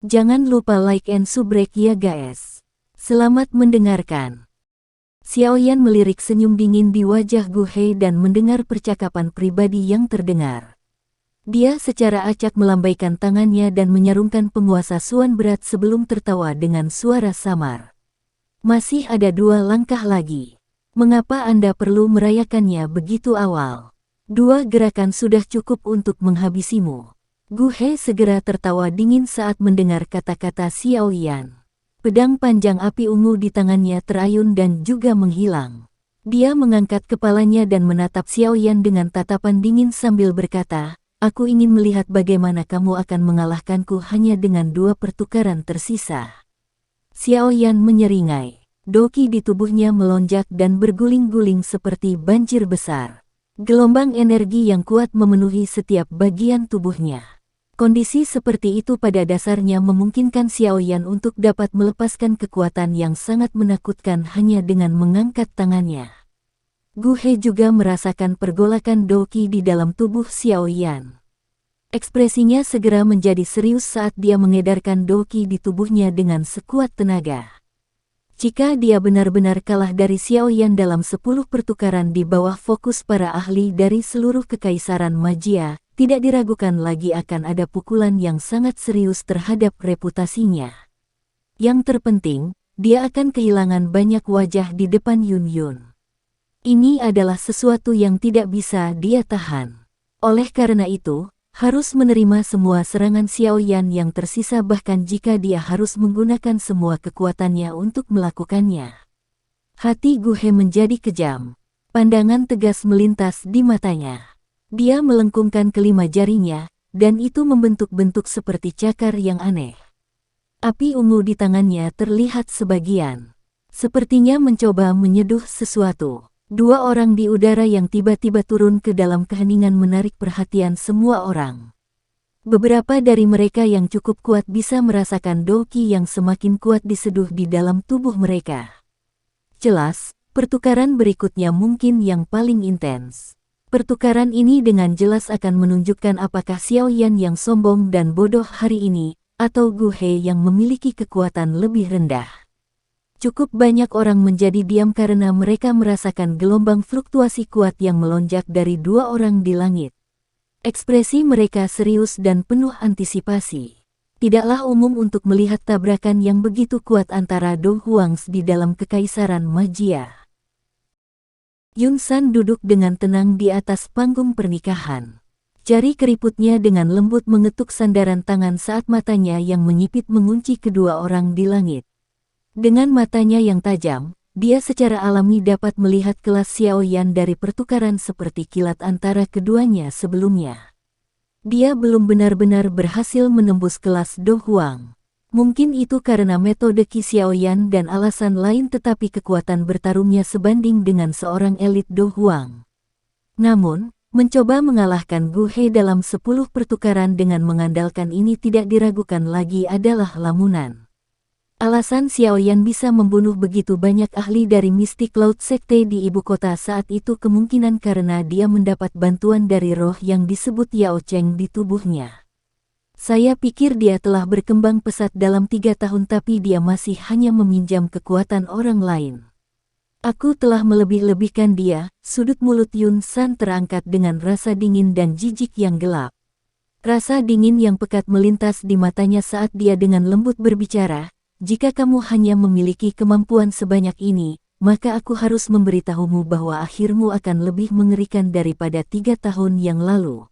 Jangan lupa like and subrek ya guys. Selamat mendengarkan. Xiaoyan melirik senyum dingin di wajah Gu Hei dan mendengar percakapan pribadi yang terdengar. Dia secara acak melambaikan tangannya dan menyarungkan penguasa Suan berat sebelum tertawa dengan suara samar. Masih ada 2 langkah lagi. Mengapa Anda perlu merayakannya begitu awal? 2 gerakan sudah cukup untuk menghabisimu. Gu Hei segera tertawa dingin saat mendengar kata-kata Xiaoyan. Pedang panjang api ungu di tangannya terayun dan juga menghilang. Dia mengangkat kepalanya dan menatap Xiaoyan dengan tatapan dingin sambil berkata, "Aku ingin melihat bagaimana kamu akan mengalahkanku hanya dengan 2 pertukaran tersisa." Xiaoyan menyeringai. Doki di tubuhnya melonjak dan berguling-guling seperti banjir besar. Gelombang energi yang kuat memenuhi setiap bagian tubuhnya. Kondisi seperti itu pada dasarnya memungkinkan Xiaoyan untuk dapat melepaskan kekuatan yang sangat menakutkan hanya dengan mengangkat tangannya. Gu Hei juga merasakan pergolakan Doki di dalam tubuh Xiaoyan. Ekspresinya segera menjadi serius saat dia mengedarkan Doki di tubuhnya dengan sekuat tenaga. Jika dia benar-benar kalah dari Xiaoyan dalam 10 pertukaran di bawah fokus para ahli dari seluruh kekaisaran magia, tidak diragukan lagi akan ada pukulan yang sangat serius terhadap reputasinya. Yang terpenting, dia akan kehilangan banyak wajah di depan Yun Yun. Ini adalah sesuatu yang tidak bisa dia tahan. Oleh karena itu, harus menerima semua serangan Xiaoyan yang tersisa bahkan jika dia harus menggunakan semua kekuatannya untuk melakukannya. Hati Gu Hei menjadi kejam. Pandangan tegas melintas di matanya. Dia melengkungkan kelima jarinya, dan itu membentuk-bentuk seperti cakar yang aneh. Api ungu di tangannya terlihat sebagian. Sepertinya mencoba menyeduh sesuatu. 2 orang di udara yang tiba-tiba turun ke dalam keheningan menarik perhatian semua orang. Beberapa dari mereka yang cukup kuat bisa merasakan Doki yang semakin kuat diseduh di dalam tubuh mereka. Jelas, pertukaran berikutnya mungkin yang paling intens. Pertukaran ini dengan jelas akan menunjukkan apakah Xiaoyan yang sombong dan bodoh hari ini, atau Gu Hei yang memiliki kekuatan lebih rendah. Cukup banyak orang menjadi diam karena mereka merasakan gelombang fluktuasi kuat yang melonjak dari 2 orang di langit. Ekspresi mereka serius dan penuh antisipasi. Tidaklah umum untuk melihat tabrakan yang begitu kuat antara Do Huangs di dalam kekaisaran magia. Yun San duduk dengan tenang di atas panggung pernikahan. Jari keriputnya dengan lembut mengetuk sandaran tangan saat matanya yang menyipit mengunci kedua orang di langit. Dengan matanya yang tajam, dia secara alami dapat melihat kelas Xiaoyan dari pertukaran seperti kilat antara keduanya sebelumnya. Dia belum benar-benar berhasil menembus kelas Do Huang. Mungkin itu karena metode Qi Xiaoyan dan alasan lain tetapi kekuatan bertarungnya sebanding dengan seorang elit Do Huang. Namun, mencoba mengalahkan Gu Hei dalam 10 pertukaran dengan mengandalkan ini tidak diragukan lagi adalah lamunan. Alasan Xiaoyan bisa membunuh begitu banyak ahli dari Mystic Cloud Sekte di ibu kota saat itu kemungkinan karena dia mendapat bantuan dari roh yang disebut Yao Cheng di tubuhnya. Saya pikir dia telah berkembang pesat dalam 3 tahun tapi dia masih hanya meminjam kekuatan orang lain. Aku telah melebih-lebihkan dia. Sudut mulut Yun San terangkat dengan rasa dingin dan jijik yang gelap. Rasa dingin yang pekat melintas di matanya saat dia dengan lembut berbicara, "Jika kamu hanya memiliki kemampuan sebanyak ini, maka aku harus memberitahumu bahwa akhirmu akan lebih mengerikan daripada 3 tahun yang lalu."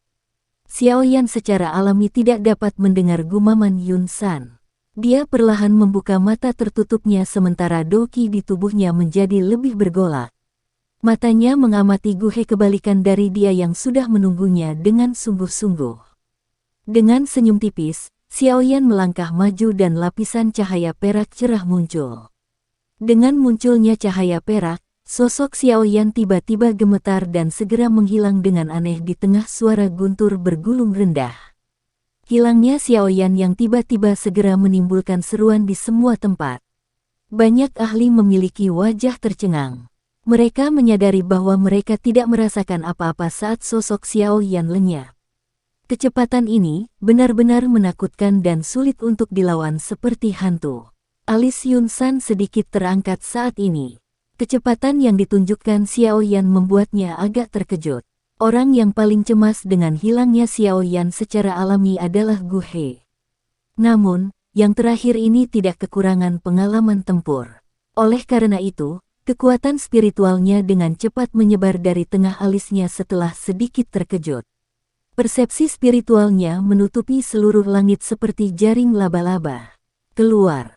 Xiaoyan secara alami tidak dapat mendengar gumaman Yun San. Dia perlahan membuka mata tertutupnya sementara Doki di tubuhnya menjadi lebih bergolak. Matanya mengamati Gu Hei kebalikan dari dia yang sudah menunggunya dengan sungguh-sungguh. Dengan senyum tipis, Xiaoyan melangkah maju dan lapisan cahaya perak cerah muncul. Dengan munculnya cahaya perak, sosok Xiaoyan tiba-tiba gemetar dan segera menghilang dengan aneh di tengah suara guntur bergulung rendah. Hilangnya Xiaoyan yang tiba-tiba segera menimbulkan seruan di semua tempat. Banyak ahli memiliki wajah tercengang. Mereka menyadari bahwa mereka tidak merasakan apa-apa saat sosok Xiaoyan lenyap. Kecepatan ini benar-benar menakutkan dan sulit untuk dilawan seperti hantu. Alis Yun San sedikit terangkat saat ini. Kecepatan yang ditunjukkan Xiao Yan membuatnya agak terkejut. Orang yang paling cemas dengan hilangnya Xiao Yan secara alami adalah Gu He. Namun, yang terakhir ini tidak kekurangan pengalaman tempur. Oleh karena itu, kekuatan spiritualnya dengan cepat menyebar dari tengah alisnya setelah sedikit terkejut. Persepsi spiritualnya menutupi seluruh langit seperti jaring laba-laba. Keluar.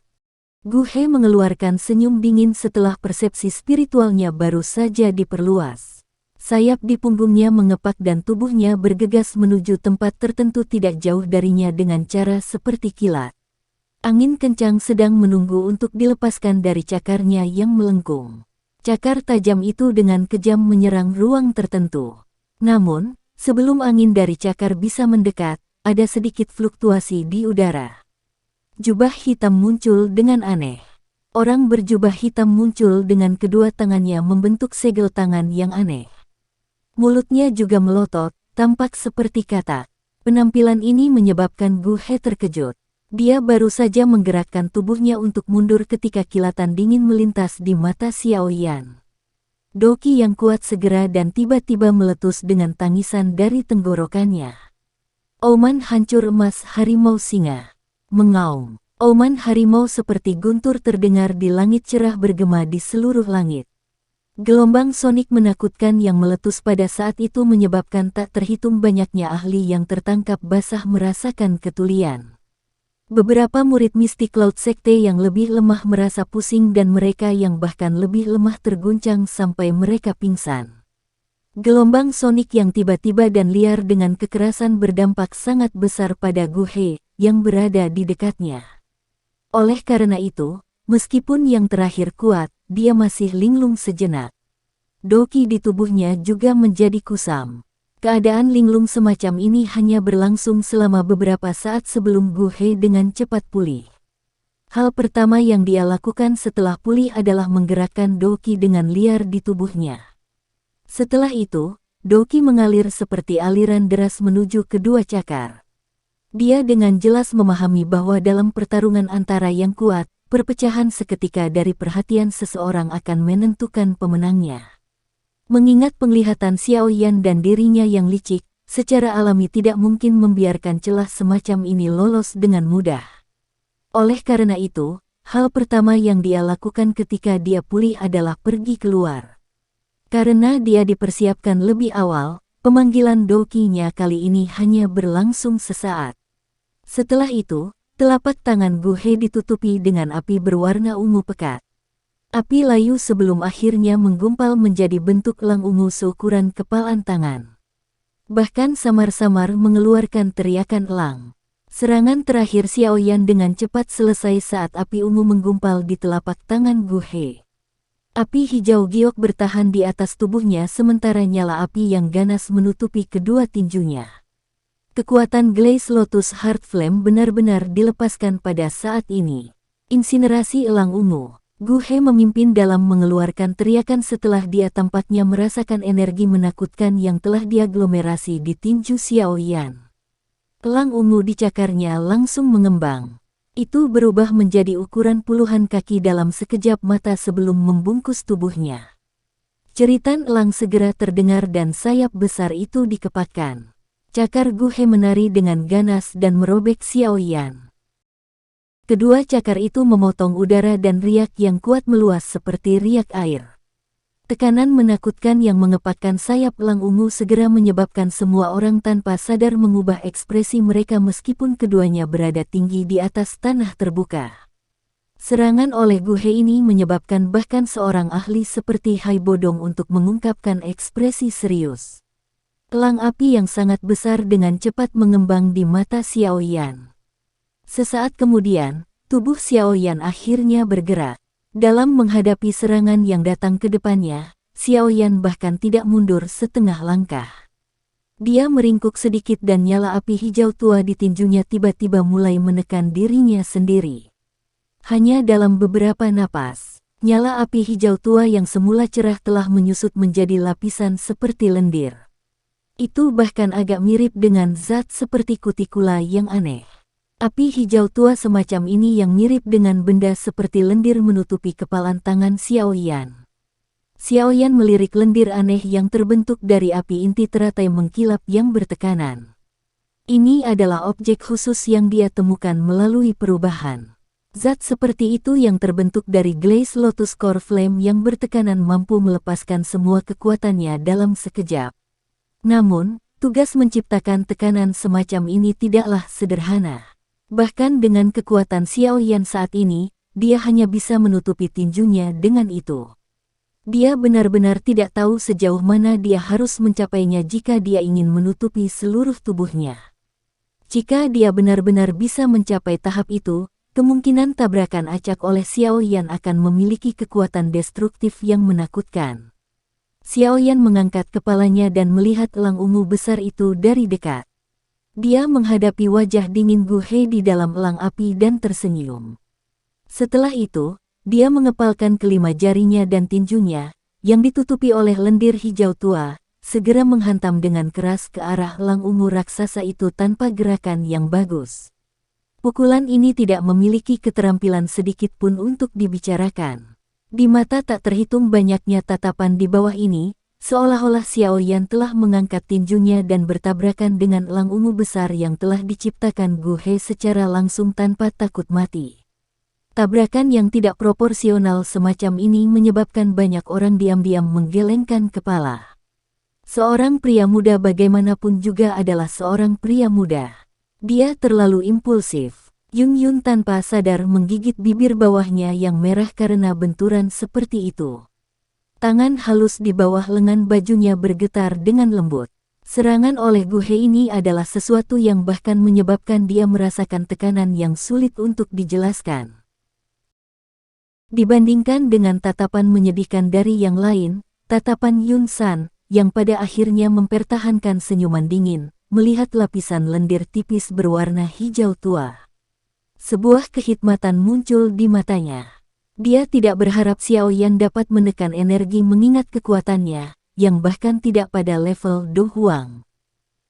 Gu He mengeluarkan senyum dingin setelah persepsi spiritualnya baru saja diperluas. Sayap di punggungnya mengepak dan tubuhnya bergegas menuju tempat tertentu tidak jauh darinya dengan cara seperti kilat. Angin kencang sedang menunggu untuk dilepaskan dari cakarnya yang melengkung. Cakar tajam itu dengan kejam menyerang ruang tertentu. Namun, sebelum angin dari cakar bisa mendekat, ada sedikit fluktuasi di udara. Jubah hitam muncul dengan aneh. Orang berjubah hitam muncul dengan kedua tangannya membentuk segel tangan yang aneh. Mulutnya juga melotot, tampak seperti katak. Penampilan ini menyebabkan Gu He terkejut. Dia baru saja menggerakkan tubuhnya untuk mundur ketika kilatan dingin melintas di mata Xiao Yan. Doki yang kuat segera dan tiba-tiba meletus dengan tangisan dari tenggorokannya. Auman hancur emas harimau singa. Mengaum. Auman harimau seperti guntur terdengar di langit cerah bergema di seluruh langit. Gelombang sonik menakutkan yang meletus pada saat itu menyebabkan tak terhitung banyaknya ahli yang tertangkap basah merasakan ketulian. Beberapa murid mistik Cloud Sekte yang lebih lemah merasa pusing dan mereka yang bahkan lebih lemah terguncang sampai mereka pingsan. Gelombang sonik yang tiba-tiba dan liar dengan kekerasan berdampak sangat besar pada Gu He yang berada di dekatnya. Oleh karena itu, meskipun yang terakhir kuat, dia masih linglung sejenak. Doki di tubuhnya juga menjadi kusam. Keadaan linglung semacam ini hanya berlangsung selama beberapa saat sebelum Gu He dengan cepat pulih. Hal pertama yang dia lakukan setelah pulih adalah menggerakkan Doki dengan liar di tubuhnya. Setelah itu, Doki mengalir seperti aliran deras menuju kedua cakar. Dia dengan jelas memahami bahwa dalam pertarungan antara yang kuat, perpecahan seketika dari perhatian seseorang akan menentukan pemenangnya. Mengingat penglihatan Xiao Yan dan dirinya yang licik, secara alami tidak mungkin membiarkan celah semacam ini lolos dengan mudah. Oleh karena itu, hal pertama yang dia lakukan ketika dia pulih adalah pergi keluar. Karena dia dipersiapkan lebih awal, pemanggilan Doki-nya kali ini hanya berlangsung sesaat. Setelah itu, telapak tangan Gu He ditutupi dengan api berwarna ungu pekat. Api layu sebelum akhirnya menggumpal menjadi bentuk elang ungu seukuran kepalan tangan. Bahkan samar-samar mengeluarkan teriakan elang. Serangan terakhir Xiao Yan dengan cepat selesai saat api ungu menggumpal di telapak tangan Gu He. Api hijau giok bertahan di atas tubuhnya sementara nyala api yang ganas menutupi kedua tinjunya. Kekuatan Glaze Lotus Heart Flame benar-benar dilepaskan pada saat ini. Insinerasi elang ungu. Gu He memimpin dalam mengeluarkan teriakan setelah dia tampaknya merasakan energi menakutkan yang telah diaglomerasi di tinju Xiao Yan. Elang ungu di cakarnya langsung mengembang. Itu berubah menjadi ukuran puluhan kaki dalam sekejap mata sebelum membungkus tubuhnya. Jeritan elang segera terdengar dan sayap besar itu dikepakkan. Cakar Gu He menari dengan ganas dan merobek Xiao Yan. Kedua cakar itu memotong udara dan riak yang kuat meluas seperti riak air. Tekanan menakutkan yang mengepakkan sayap elang ungu segera menyebabkan semua orang tanpa sadar mengubah ekspresi mereka meskipun keduanya berada tinggi di atas tanah terbuka. Serangan oleh Gu He ini menyebabkan bahkan seorang ahli seperti Hai Bodong untuk mengungkapkan ekspresi serius. Elang api yang sangat besar dengan cepat mengembang di mata Xiao Yan. Sesaat kemudian, tubuh Xiao Yan akhirnya bergerak. Dalam menghadapi serangan yang datang ke depannya, Xiao Yan bahkan tidak mundur setengah langkah. Dia meringkuk sedikit dan nyala api hijau tua di tinjunya tiba-tiba mulai menekan dirinya sendiri. Hanya dalam beberapa napas, nyala api hijau tua yang semula cerah telah menyusut menjadi lapisan seperti lendir. Itu bahkan agak mirip dengan zat seperti kutikula yang aneh. Api hijau tua semacam ini yang mirip dengan benda seperti lendir menutupi kepalan tangan Xiaoyan. Xiaoyan melirik lendir aneh yang terbentuk dari api inti teratai mengkilap yang bertekanan. Ini adalah objek khusus yang dia temukan melalui perubahan. Zat seperti itu yang terbentuk dari glaze lotus core flame yang bertekanan mampu melepaskan semua kekuatannya dalam sekejap. Namun, tugas menciptakan tekanan semacam ini tidaklah sederhana. Bahkan dengan kekuatan Xiaoyan saat ini, dia hanya bisa menutupi tinjunya dengan itu. Dia benar-benar tidak tahu sejauh mana dia harus mencapainya jika dia ingin menutupi seluruh tubuhnya. Jika dia benar-benar bisa mencapai tahap itu, kemungkinan tabrakan acak oleh Xiaoyan akan memiliki kekuatan destruktif yang menakutkan. Xiaoyan mengangkat kepalanya dan melihat elang ungu besar itu dari dekat. Dia menghadapi wajah dingin Gu Hei di dalam elang api dan tersenyum. Setelah itu, dia mengepalkan kelima jarinya dan tinjunya, yang ditutupi oleh lendir hijau tua, segera menghantam dengan keras ke arah elang ungu raksasa itu tanpa gerakan yang bagus. Pukulan ini tidak memiliki keterampilan sedikit pun untuk dibicarakan. Di mata tak terhitung banyaknya tatapan di bawah ini, seolah-olah Xiaoyan telah mengangkat tinjunya dan bertabrakan dengan elang ungu besar yang telah diciptakan Gu Hei secara langsung tanpa takut mati. Tabrakan yang tidak proporsional semacam ini menyebabkan banyak orang diam-diam menggelengkan kepala. Seorang pria muda bagaimanapun juga adalah seorang pria muda. Dia terlalu impulsif. Yun tanpa sadar menggigit bibir bawahnya yang merah karena benturan seperti itu. Tangan halus di bawah lengan bajunya bergetar dengan lembut. Serangan oleh Gu Hei ini adalah sesuatu yang bahkan menyebabkan dia merasakan tekanan yang sulit untuk dijelaskan. Dibandingkan dengan tatapan menyedihkan dari yang lain, tatapan Yun San, yang pada akhirnya mempertahankan senyuman dingin, melihat lapisan lendir tipis berwarna hijau tua. Sebuah kehikmatan muncul di matanya. Dia tidak berharap Xiaoyan dapat menekan energi mengingat kekuatannya, yang bahkan tidak pada level Do Huang.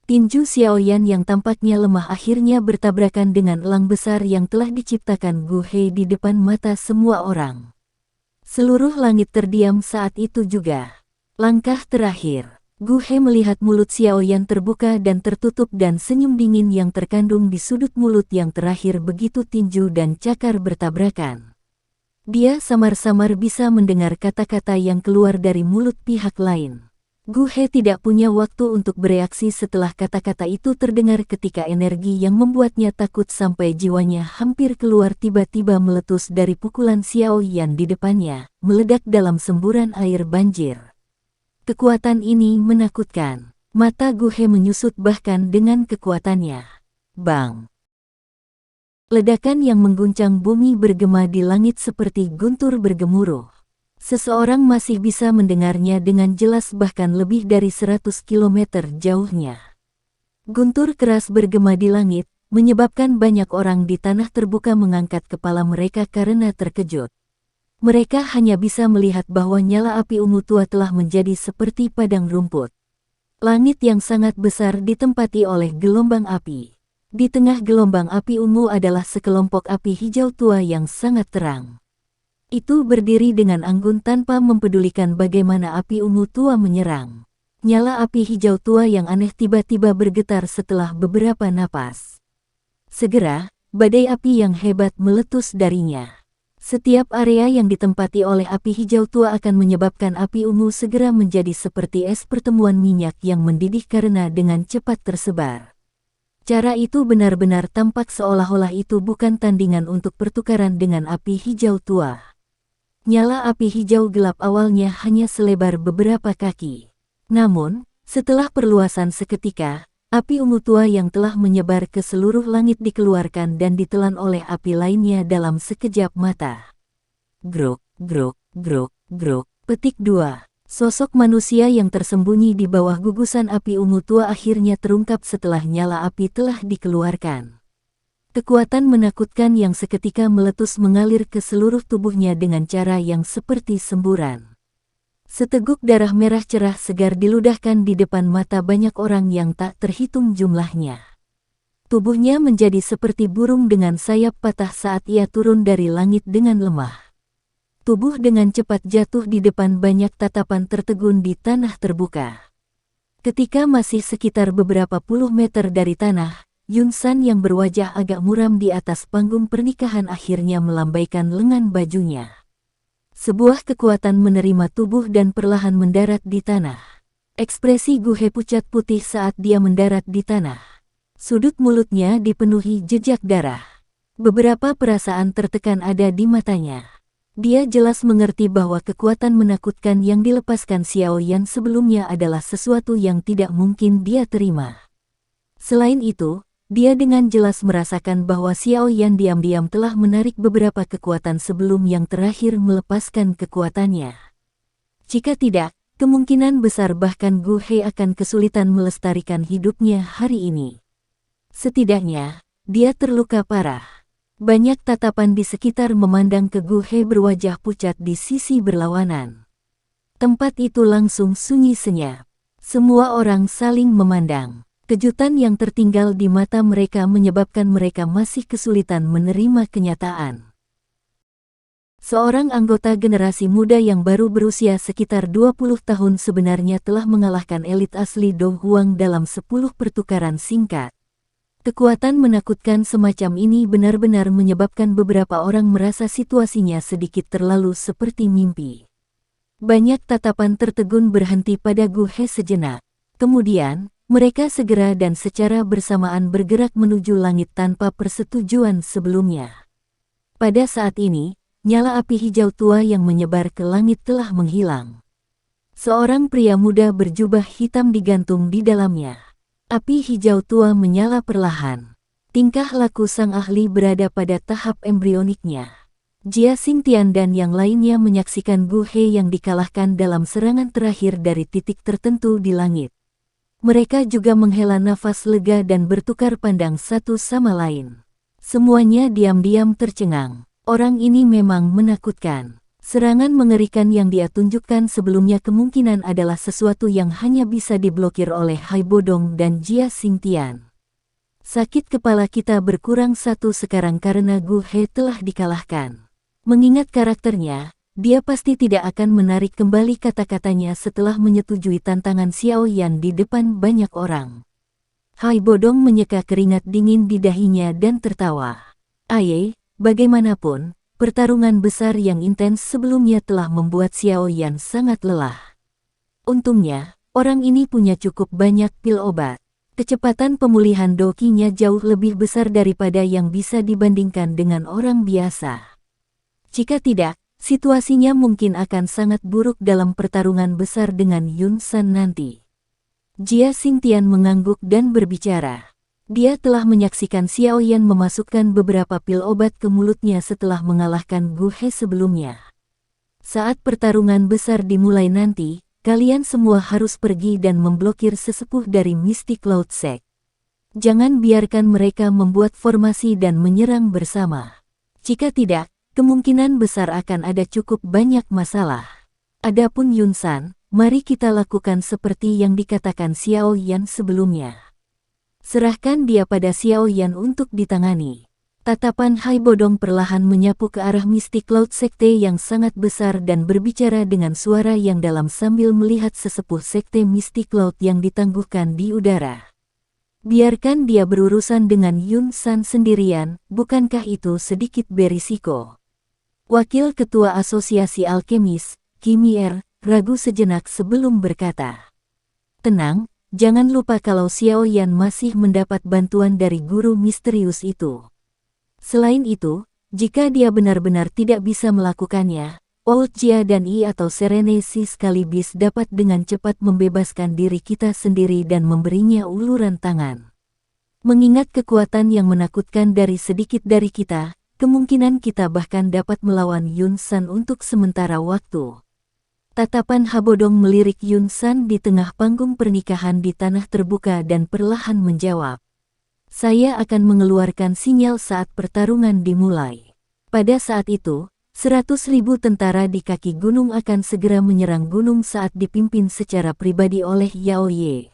Tinju Xiaoyan yang tampaknya lemah akhirnya bertabrakan dengan elang besar yang telah diciptakan Gu Hei di depan mata semua orang. Seluruh langit terdiam saat itu juga. Langkah terakhir. Gu Hei melihat mulut Xiaoyan terbuka dan tertutup dan senyum dingin yang terkandung di sudut mulut yang terakhir begitu tinju dan cakar bertabrakan. Dia samar-samar bisa mendengar kata-kata yang keluar dari mulut pihak lain. Gu Hei tidak punya waktu untuk bereaksi setelah kata-kata itu terdengar ketika energi yang membuatnya takut sampai jiwanya hampir keluar tiba-tiba meletus dari pukulan Xiaoyan di depannya, meledak dalam semburan air banjir. Kekuatan ini menakutkan. Mata Gu Hei menyusut bahkan dengan kekuatannya. Bang! Ledakan yang mengguncang bumi bergema di langit seperti guntur bergemuruh. Seseorang masih bisa mendengarnya dengan jelas bahkan lebih dari 100 km jauhnya. Guntur keras bergema di langit, menyebabkan banyak orang di tanah terbuka mengangkat kepala mereka karena terkejut. Mereka hanya bisa melihat bahwa nyala api ungu tua telah menjadi seperti padang rumput. Langit yang sangat besar ditempati oleh gelombang api. Di tengah gelombang api ungu adalah sekelompok api hijau tua yang sangat terang. Itu berdiri dengan anggun tanpa mempedulikan bagaimana api ungu tua menyerang. Nyala api hijau tua yang aneh tiba-tiba bergetar setelah beberapa napas. Segera, badai api yang hebat meletus darinya. Setiap area yang ditempati oleh api hijau tua akan menyebabkan api ungu segera menjadi seperti es pertemuan minyak yang mendidih karena dengan cepat tersebar. Cara itu benar-benar tampak seolah-olah itu bukan tandingan untuk pertukaran dengan api hijau tua. Nyala api hijau gelap awalnya hanya selebar beberapa kaki. Namun, setelah perluasan seketika, api ungu tua yang telah menyebar ke seluruh langit dikeluarkan dan ditelan oleh api lainnya dalam sekejap mata. Grok, grok, grok, grok. Petik 2. Sosok manusia yang tersembunyi di bawah gugusan api ungu tua akhirnya terungkap setelah nyala api telah dikeluarkan. Kekuatan menakutkan yang seketika meletus mengalir ke seluruh tubuhnya dengan cara yang seperti semburan. Seteguk darah merah cerah segar diludahkan di depan mata banyak orang yang tak terhitung jumlahnya. Tubuhnya menjadi seperti burung dengan sayap patah saat ia turun dari langit dengan lemah. Tubuh dengan cepat jatuh di depan banyak tatapan tertegun di tanah terbuka. Ketika masih sekitar beberapa puluh meter dari tanah, Yun San yang berwajah agak muram di atas panggung pernikahan akhirnya melambaikan lengan bajunya. Sebuah kekuatan menerima tubuh dan perlahan mendarat di tanah. Ekspresi Gu He pucat putih saat dia mendarat di tanah. Sudut mulutnya dipenuhi jejak darah. Beberapa perasaan tertekan ada di matanya. Dia jelas mengerti bahwa kekuatan menakutkan yang dilepaskan Xiao Yan sebelumnya adalah sesuatu yang tidak mungkin dia terima. Selain itu, dia dengan jelas merasakan bahwa Xiao Yan diam-diam telah menarik beberapa kekuatan sebelum yang terakhir melepaskan kekuatannya. Jika tidak, kemungkinan besar bahkan Gu He akan kesulitan melestarikan hidupnya hari ini. Setidaknya, dia terluka parah. Banyak tatapan di sekitar memandang ke Gu He berwajah pucat di sisi berlawanan. Tempat itu langsung sunyi senyap. Semua orang saling memandang. Kejutan yang tertinggal di mata mereka menyebabkan mereka masih kesulitan menerima kenyataan. Seorang anggota generasi muda yang baru berusia sekitar 20 tahun sebenarnya telah mengalahkan elit asli Dong Huang dalam 10 pertukaran singkat. Kekuatan menakutkan semacam ini benar-benar menyebabkan beberapa orang merasa situasinya sedikit terlalu seperti mimpi. Banyak tatapan tertegun berhenti pada Gu He sejenak. Kemudian, mereka segera dan secara bersamaan bergerak menuju langit tanpa persetujuan sebelumnya. Pada saat ini, nyala api hijau tua yang menyebar ke langit telah menghilang. Seorang pria muda berjubah hitam digantung di dalamnya. Api hijau tua menyala perlahan. Tingkah laku sang ahli berada pada tahap embrioniknya. Jia Xingtian dan yang lainnya menyaksikan Gu He yang dikalahkan dalam serangan terakhir dari titik tertentu di langit. Mereka juga menghela nafas lega dan bertukar pandang satu sama lain. Semuanya diam-diam tercengang. Orang ini memang menakutkan. Serangan mengerikan yang dia tunjukkan sebelumnya kemungkinan adalah sesuatu yang hanya bisa diblokir oleh Hai Bodong dan Jia Xingtian. Sakit kepala kita berkurang satu sekarang karena Gu He telah dikalahkan. Mengingat karakternya, dia pasti tidak akan menarik kembali kata-katanya setelah menyetujui tantangan Xiao Yan di depan banyak orang. Hai Bodong menyeka keringat dingin di dahinya dan tertawa. Aye, bagaimanapun, pertarungan besar yang intens sebelumnya telah membuat Xiao Yan sangat lelah. Untungnya, orang ini punya cukup banyak pil obat. Kecepatan pemulihan dokinya jauh lebih besar daripada yang bisa dibandingkan dengan orang biasa. Jika tidak, situasinya mungkin akan sangat buruk dalam pertarungan besar dengan Yun San nanti. Jia Xingtian mengangguk dan berbicara. Dia telah menyaksikan Xiao Yan memasukkan beberapa pil obat ke mulutnya setelah mengalahkan Gu He sebelumnya. Saat pertarungan besar dimulai nanti, kalian semua harus pergi dan memblokir sesepuh dari Mystic Cloud Sect. Jangan biarkan mereka membuat formasi dan menyerang bersama. Jika tidak, kemungkinan besar akan ada cukup banyak masalah. Adapun Yun San, mari kita lakukan seperti yang dikatakan Xiao Yan sebelumnya. Serahkan dia pada Xiao Yan untuk ditangani. Tatapan Hai Bodong perlahan menyapu ke arah Mystic Cloud Sekte yang sangat besar dan berbicara dengan suara yang dalam sambil melihat sesepuh Sekte Mystic Cloud yang ditangguhkan di udara. Biarkan dia berurusan dengan Yun San sendirian, bukankah itu sedikit berisiko? Wakil Ketua Asosiasi Alkemis, Kimier, ragu sejenak sebelum berkata. Tenang, jangan lupa kalau Xiao Yan masih mendapat bantuan dari guru misterius itu. Selain itu, jika dia benar-benar tidak bisa melakukannya, Old Jia dan I atau Serenesi sekaligus dapat dengan cepat membebaskan diri kita sendiri dan memberinya uluran tangan. Mengingat kekuatan yang menakutkan dari sedikit dari kita, kemungkinan kita bahkan dapat melawan Yun San untuk sementara waktu. Tatapan Habodong melirik Yun San di tengah panggung pernikahan di tanah terbuka dan perlahan menjawab. Saya akan mengeluarkan sinyal saat pertarungan dimulai. Pada saat itu, 100.000 tentara di kaki gunung akan segera menyerang gunung saat dipimpin secara pribadi oleh Yao Ye.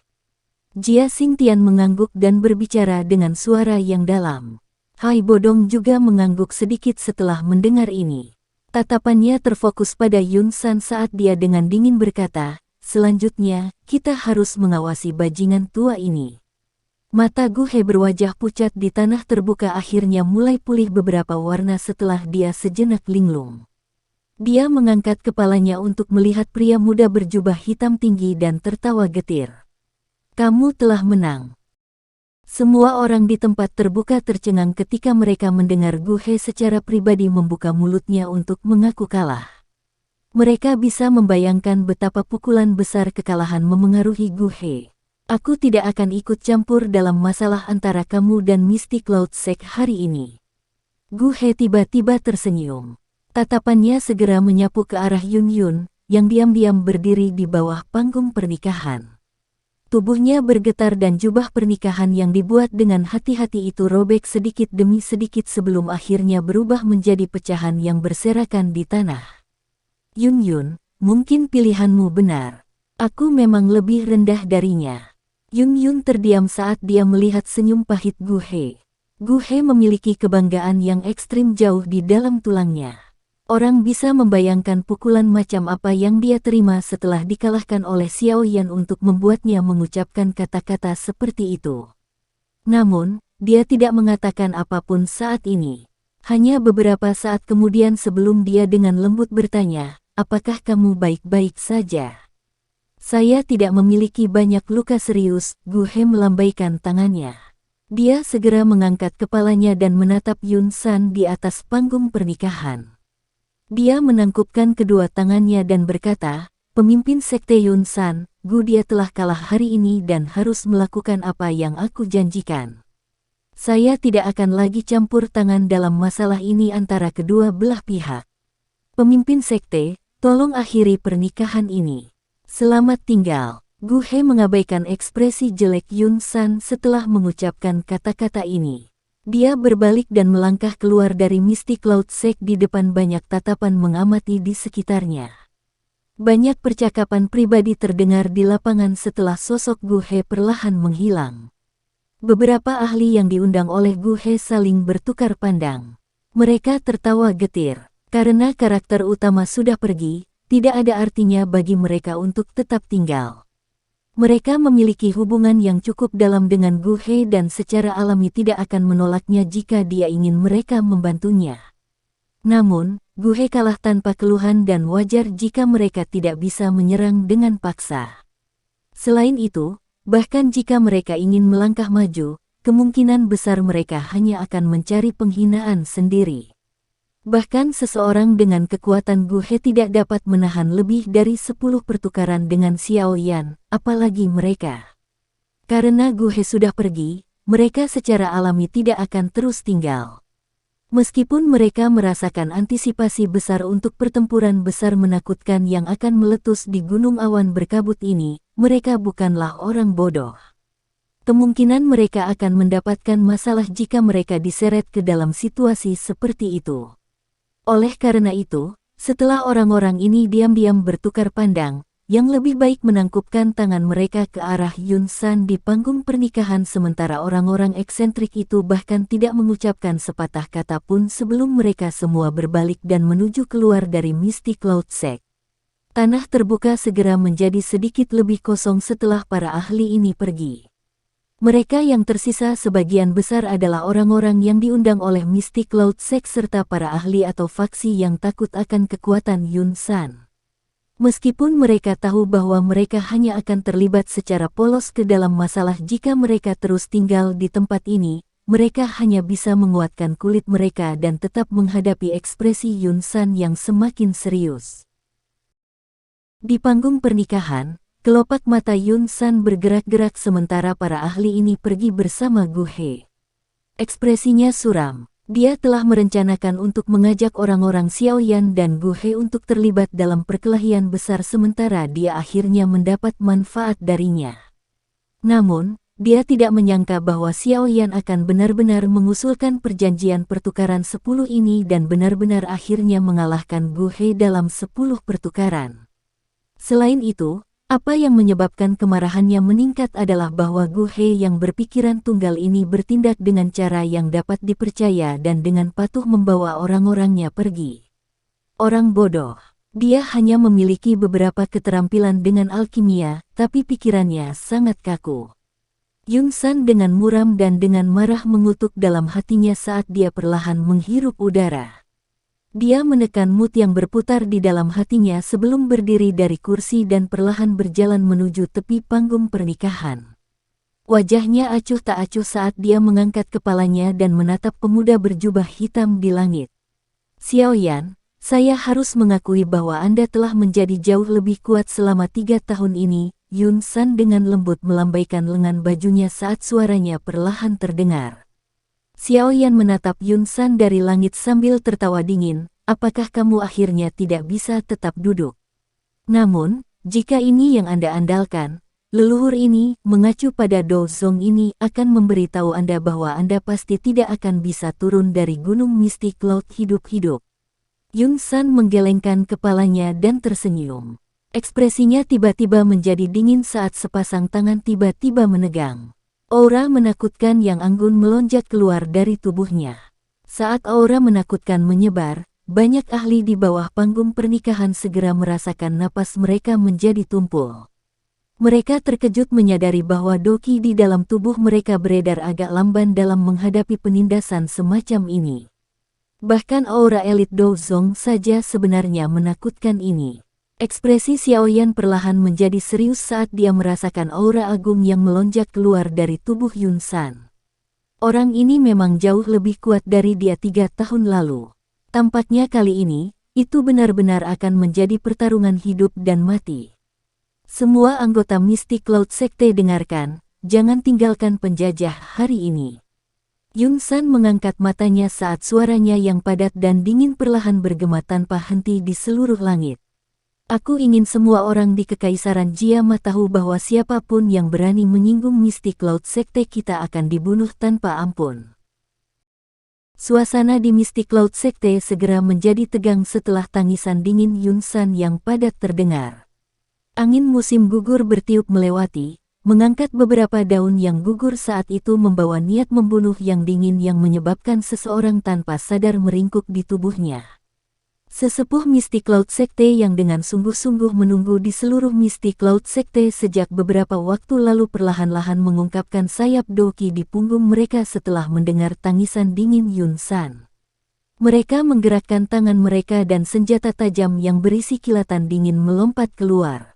Jia Xingtian mengangguk dan berbicara dengan suara yang dalam. Hai Bodong juga mengangguk sedikit setelah mendengar ini. Tatapannya terfokus pada Yun San saat dia dengan dingin berkata, selanjutnya, kita harus mengawasi bajingan tua ini. Mata Gu He berwajah pucat di tanah terbuka akhirnya mulai pulih beberapa warna setelah dia sejenak linglung. Dia mengangkat kepalanya untuk melihat pria muda berjubah hitam tinggi dan tertawa getir. Kamu telah menang. Semua orang di tempat terbuka tercengang ketika mereka mendengar Gu He secara pribadi membuka mulutnya untuk mengaku kalah. Mereka bisa membayangkan betapa pukulan besar kekalahan memengaruhi Gu He. Aku tidak akan ikut campur dalam masalah antara kamu dan Mystic Cloud Sect hari ini. Gu He tiba-tiba tersenyum. Tatapannya segera menyapu ke arah Yun Yun, yang diam-diam berdiri di bawah panggung pernikahan. Tubuhnya bergetar dan jubah pernikahan yang dibuat dengan hati-hati itu robek sedikit demi sedikit sebelum akhirnya berubah menjadi pecahan yang berserakan di tanah. Yun Yun, mungkin pilihanmu benar. Aku memang lebih rendah darinya. Yun Yun terdiam saat dia melihat senyum pahit Gu He. Gu He memiliki kebanggaan yang ekstrim jauh di dalam tulangnya. Orang bisa membayangkan pukulan macam apa yang dia terima setelah dikalahkan oleh Xiao Yan untuk membuatnya mengucapkan kata-kata seperti itu. Namun, dia tidak mengatakan apapun saat ini. Hanya beberapa saat kemudian sebelum dia dengan lembut bertanya, apakah kamu baik-baik saja? Saya tidak memiliki banyak luka serius, Gu He melambaikan tangannya. Dia segera mengangkat kepalanya dan menatap Yun San di atas panggung pernikahan. Dia menangkupkan kedua tangannya dan berkata, pemimpin sekte Yun San, Gu dia telah kalah hari ini dan harus melakukan apa yang aku janjikan. Saya tidak akan lagi campur tangan dalam masalah ini antara kedua belah pihak. Pemimpin sekte, tolong akhiri pernikahan ini. Selamat tinggal. Gu He mengabaikan ekspresi jelek Yun San setelah mengucapkan kata-kata ini. Dia berbalik dan melangkah keluar dari Mystic Cloud Sect di depan banyak tatapan mengamati di sekitarnya. Banyak percakapan pribadi terdengar di lapangan setelah sosok Gu He perlahan menghilang. Beberapa ahli yang diundang oleh Gu He saling bertukar pandang. Mereka tertawa getir. Karena karakter utama sudah pergi, tidak ada artinya bagi mereka untuk tetap tinggal. Mereka memiliki hubungan yang cukup dalam dengan Gu He dan secara alami tidak akan menolaknya jika dia ingin mereka membantunya. Namun, Gu He kalah tanpa keluhan dan wajar jika mereka tidak bisa menyerang dengan paksa. Selain itu, bahkan jika mereka ingin melangkah maju, kemungkinan besar mereka hanya akan mencari penghinaan sendiri. Bahkan seseorang dengan kekuatan Gu He tidak dapat menahan lebih dari 10 pertukaran dengan Xiao Yan, apalagi mereka. Karena Gu He sudah pergi, mereka secara alami tidak akan terus tinggal. Meskipun mereka merasakan antisipasi besar untuk pertempuran besar menakutkan yang akan meletus di gunung awan berkabut ini, mereka bukanlah orang bodoh. Kemungkinan mereka akan mendapatkan masalah jika mereka diseret ke dalam situasi seperti itu. Oleh karena itu, setelah orang-orang ini diam-diam bertukar pandang, yang lebih baik menangkupkan tangan mereka ke arah Yun San di panggung pernikahan sementara orang-orang eksentrik itu bahkan tidak mengucapkan sepatah kata pun sebelum mereka semua berbalik dan menuju keluar dari Mystic Cloud Sect. Tanah terbuka segera menjadi sedikit lebih kosong setelah para ahli ini pergi. Mereka yang tersisa sebagian besar adalah orang-orang yang diundang oleh Mystic Cloud Sect serta para ahli atau faksi yang takut akan kekuatan Yun San. Meskipun mereka tahu bahwa mereka hanya akan terlibat secara polos ke dalam masalah jika mereka terus tinggal di tempat ini, mereka hanya bisa menguatkan kulit mereka dan tetap menghadapi ekspresi Yun San yang semakin serius. Di panggung pernikahan, kelopak mata Yun San bergerak-gerak sementara para ahli ini pergi bersama Gu He. Ekspresinya suram. Dia telah merencanakan untuk mengajak orang-orang Xiao Yan dan Gu He untuk terlibat dalam perkelahian besar sementara dia akhirnya mendapat manfaat darinya. Namun, dia tidak menyangka bahwa Xiao Yan akan benar-benar mengusulkan perjanjian pertukaran 10 ini dan benar-benar akhirnya mengalahkan Gu Hei dalam 10 pertukaran. Selain itu, apa yang menyebabkan kemarahannya meningkat adalah bahwa Gu Hei yang berpikiran tunggal ini bertindak dengan cara yang dapat dipercaya dan dengan patuh membawa orang-orangnya pergi. Orang bodoh. Dia hanya memiliki beberapa keterampilan dengan alkimia, tapi pikirannya sangat kaku. Yun San dengan muram dan dengan marah mengutuk dalam hatinya saat dia perlahan menghirup udara. Dia menekan mood yang berputar di dalam hatinya sebelum berdiri dari kursi dan perlahan berjalan menuju tepi panggung pernikahan. Wajahnya acuh tak acuh saat dia mengangkat kepalanya dan menatap pemuda berjubah hitam di langit. Xiao Yan, saya harus mengakui bahwa Anda telah menjadi jauh lebih kuat selama 3 tahun ini, Yun San dengan lembut melambaikan lengan bajunya saat suaranya perlahan terdengar. Xiao Yan menatap Yun San dari langit sambil tertawa dingin, apakah kamu akhirnya tidak bisa tetap duduk? Namun, jika ini yang Anda andalkan, leluhur ini, mengacu pada Do Zong ini, akan memberitahu Anda bahwa Anda pasti tidak akan bisa turun dari gunung mistik laut hidup-hidup. Yun San menggelengkan kepalanya dan tersenyum. Ekspresinya tiba-tiba menjadi dingin saat sepasang tangan tiba-tiba menegang. Aura menakutkan yang anggun melonjak keluar dari tubuhnya. Saat aura menakutkan menyebar, banyak ahli di bawah panggung pernikahan segera merasakan napas mereka menjadi tumpul. Mereka terkejut menyadari bahwa doki di dalam tubuh mereka beredar agak lamban dalam menghadapi penindasan semacam ini. Bahkan aura elit Do Zong saja sebenarnya menakutkan ini. Ekspresi Xiao Yan perlahan menjadi serius saat dia merasakan aura agung yang melonjak keluar dari tubuh Yun San. Orang ini memang jauh lebih kuat dari dia 3 tahun lalu. Tampaknya kali ini, itu benar-benar akan menjadi pertarungan hidup dan mati. Semua anggota Mystic Cloud Sekte dengarkan, jangan tinggalkan penjajah hari ini. Yun San mengangkat matanya saat suaranya yang padat dan dingin perlahan bergema tanpa henti di seluruh langit. Aku ingin semua orang di Kekaisaran Jiama tahu bahwa siapapun yang berani menyinggung Mystic Cloud Sekte kita akan dibunuh tanpa ampun. Suasana di Mystic Cloud Sekte segera menjadi tegang setelah tangisan dingin Yun San yang padat terdengar. Angin musim gugur bertiup melewati, mengangkat beberapa daun yang gugur saat itu membawa niat membunuh yang dingin yang menyebabkan seseorang tanpa sadar meringkuk di tubuhnya. Sesepuh Mystic Cloud Sekte yang dengan sungguh-sungguh menunggu di seluruh Mystic Cloud Sekte sejak beberapa waktu lalu perlahan-lahan mengungkapkan sayap doki di punggung mereka setelah mendengar tangisan dingin Yun San. Mereka menggerakkan tangan mereka dan senjata tajam yang berisi kilatan dingin melompat keluar.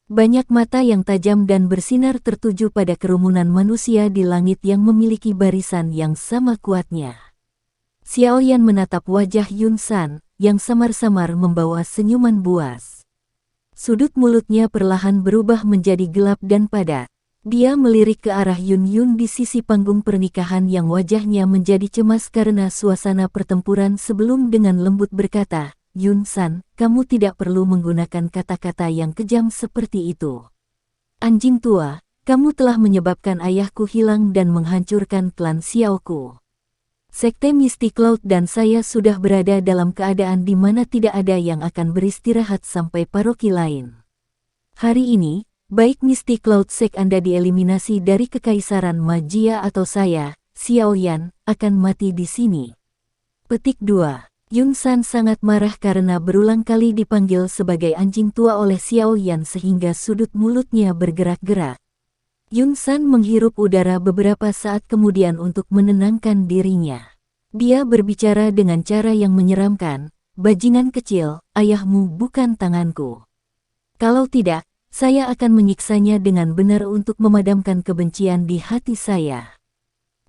Banyak mata yang tajam dan bersinar tertuju pada kerumunan manusia di langit yang memiliki barisan yang sama kuatnya. Xiao Yan menatap wajah Yun San, yang samar-samar membawa senyuman buas. Sudut mulutnya perlahan berubah menjadi gelap dan padat. Dia melirik ke arah Yun Yun di sisi panggung pernikahan yang wajahnya menjadi cemas karena suasana pertempuran sebelum dengan lembut berkata, Yun San, kamu tidak perlu menggunakan kata-kata yang kejam seperti itu. Anjing tua, kamu telah menyebabkan ayahku hilang dan menghancurkan klan Xiaoku. Sekte Mystic Cloud dan saya sudah berada dalam keadaan di mana tidak ada yang akan beristirahat sampai paroki lain. Hari ini, baik Mystic Cloud Sek Anda dieliminasi dari Kekaisaran Magia atau saya, Xiao Yan, akan mati di sini. Petik 2. Yun San sangat marah karena berulang kali dipanggil sebagai anjing tua oleh Xiao Yan sehingga sudut mulutnya bergerak-gerak. Yun San menghirup udara beberapa saat kemudian untuk menenangkan dirinya. Dia berbicara dengan cara yang menyeramkan, bajingan kecil, ayahmu bukan tanganku. Kalau tidak, saya akan menyiksanya dengan benar untuk memadamkan kebencian di hati saya.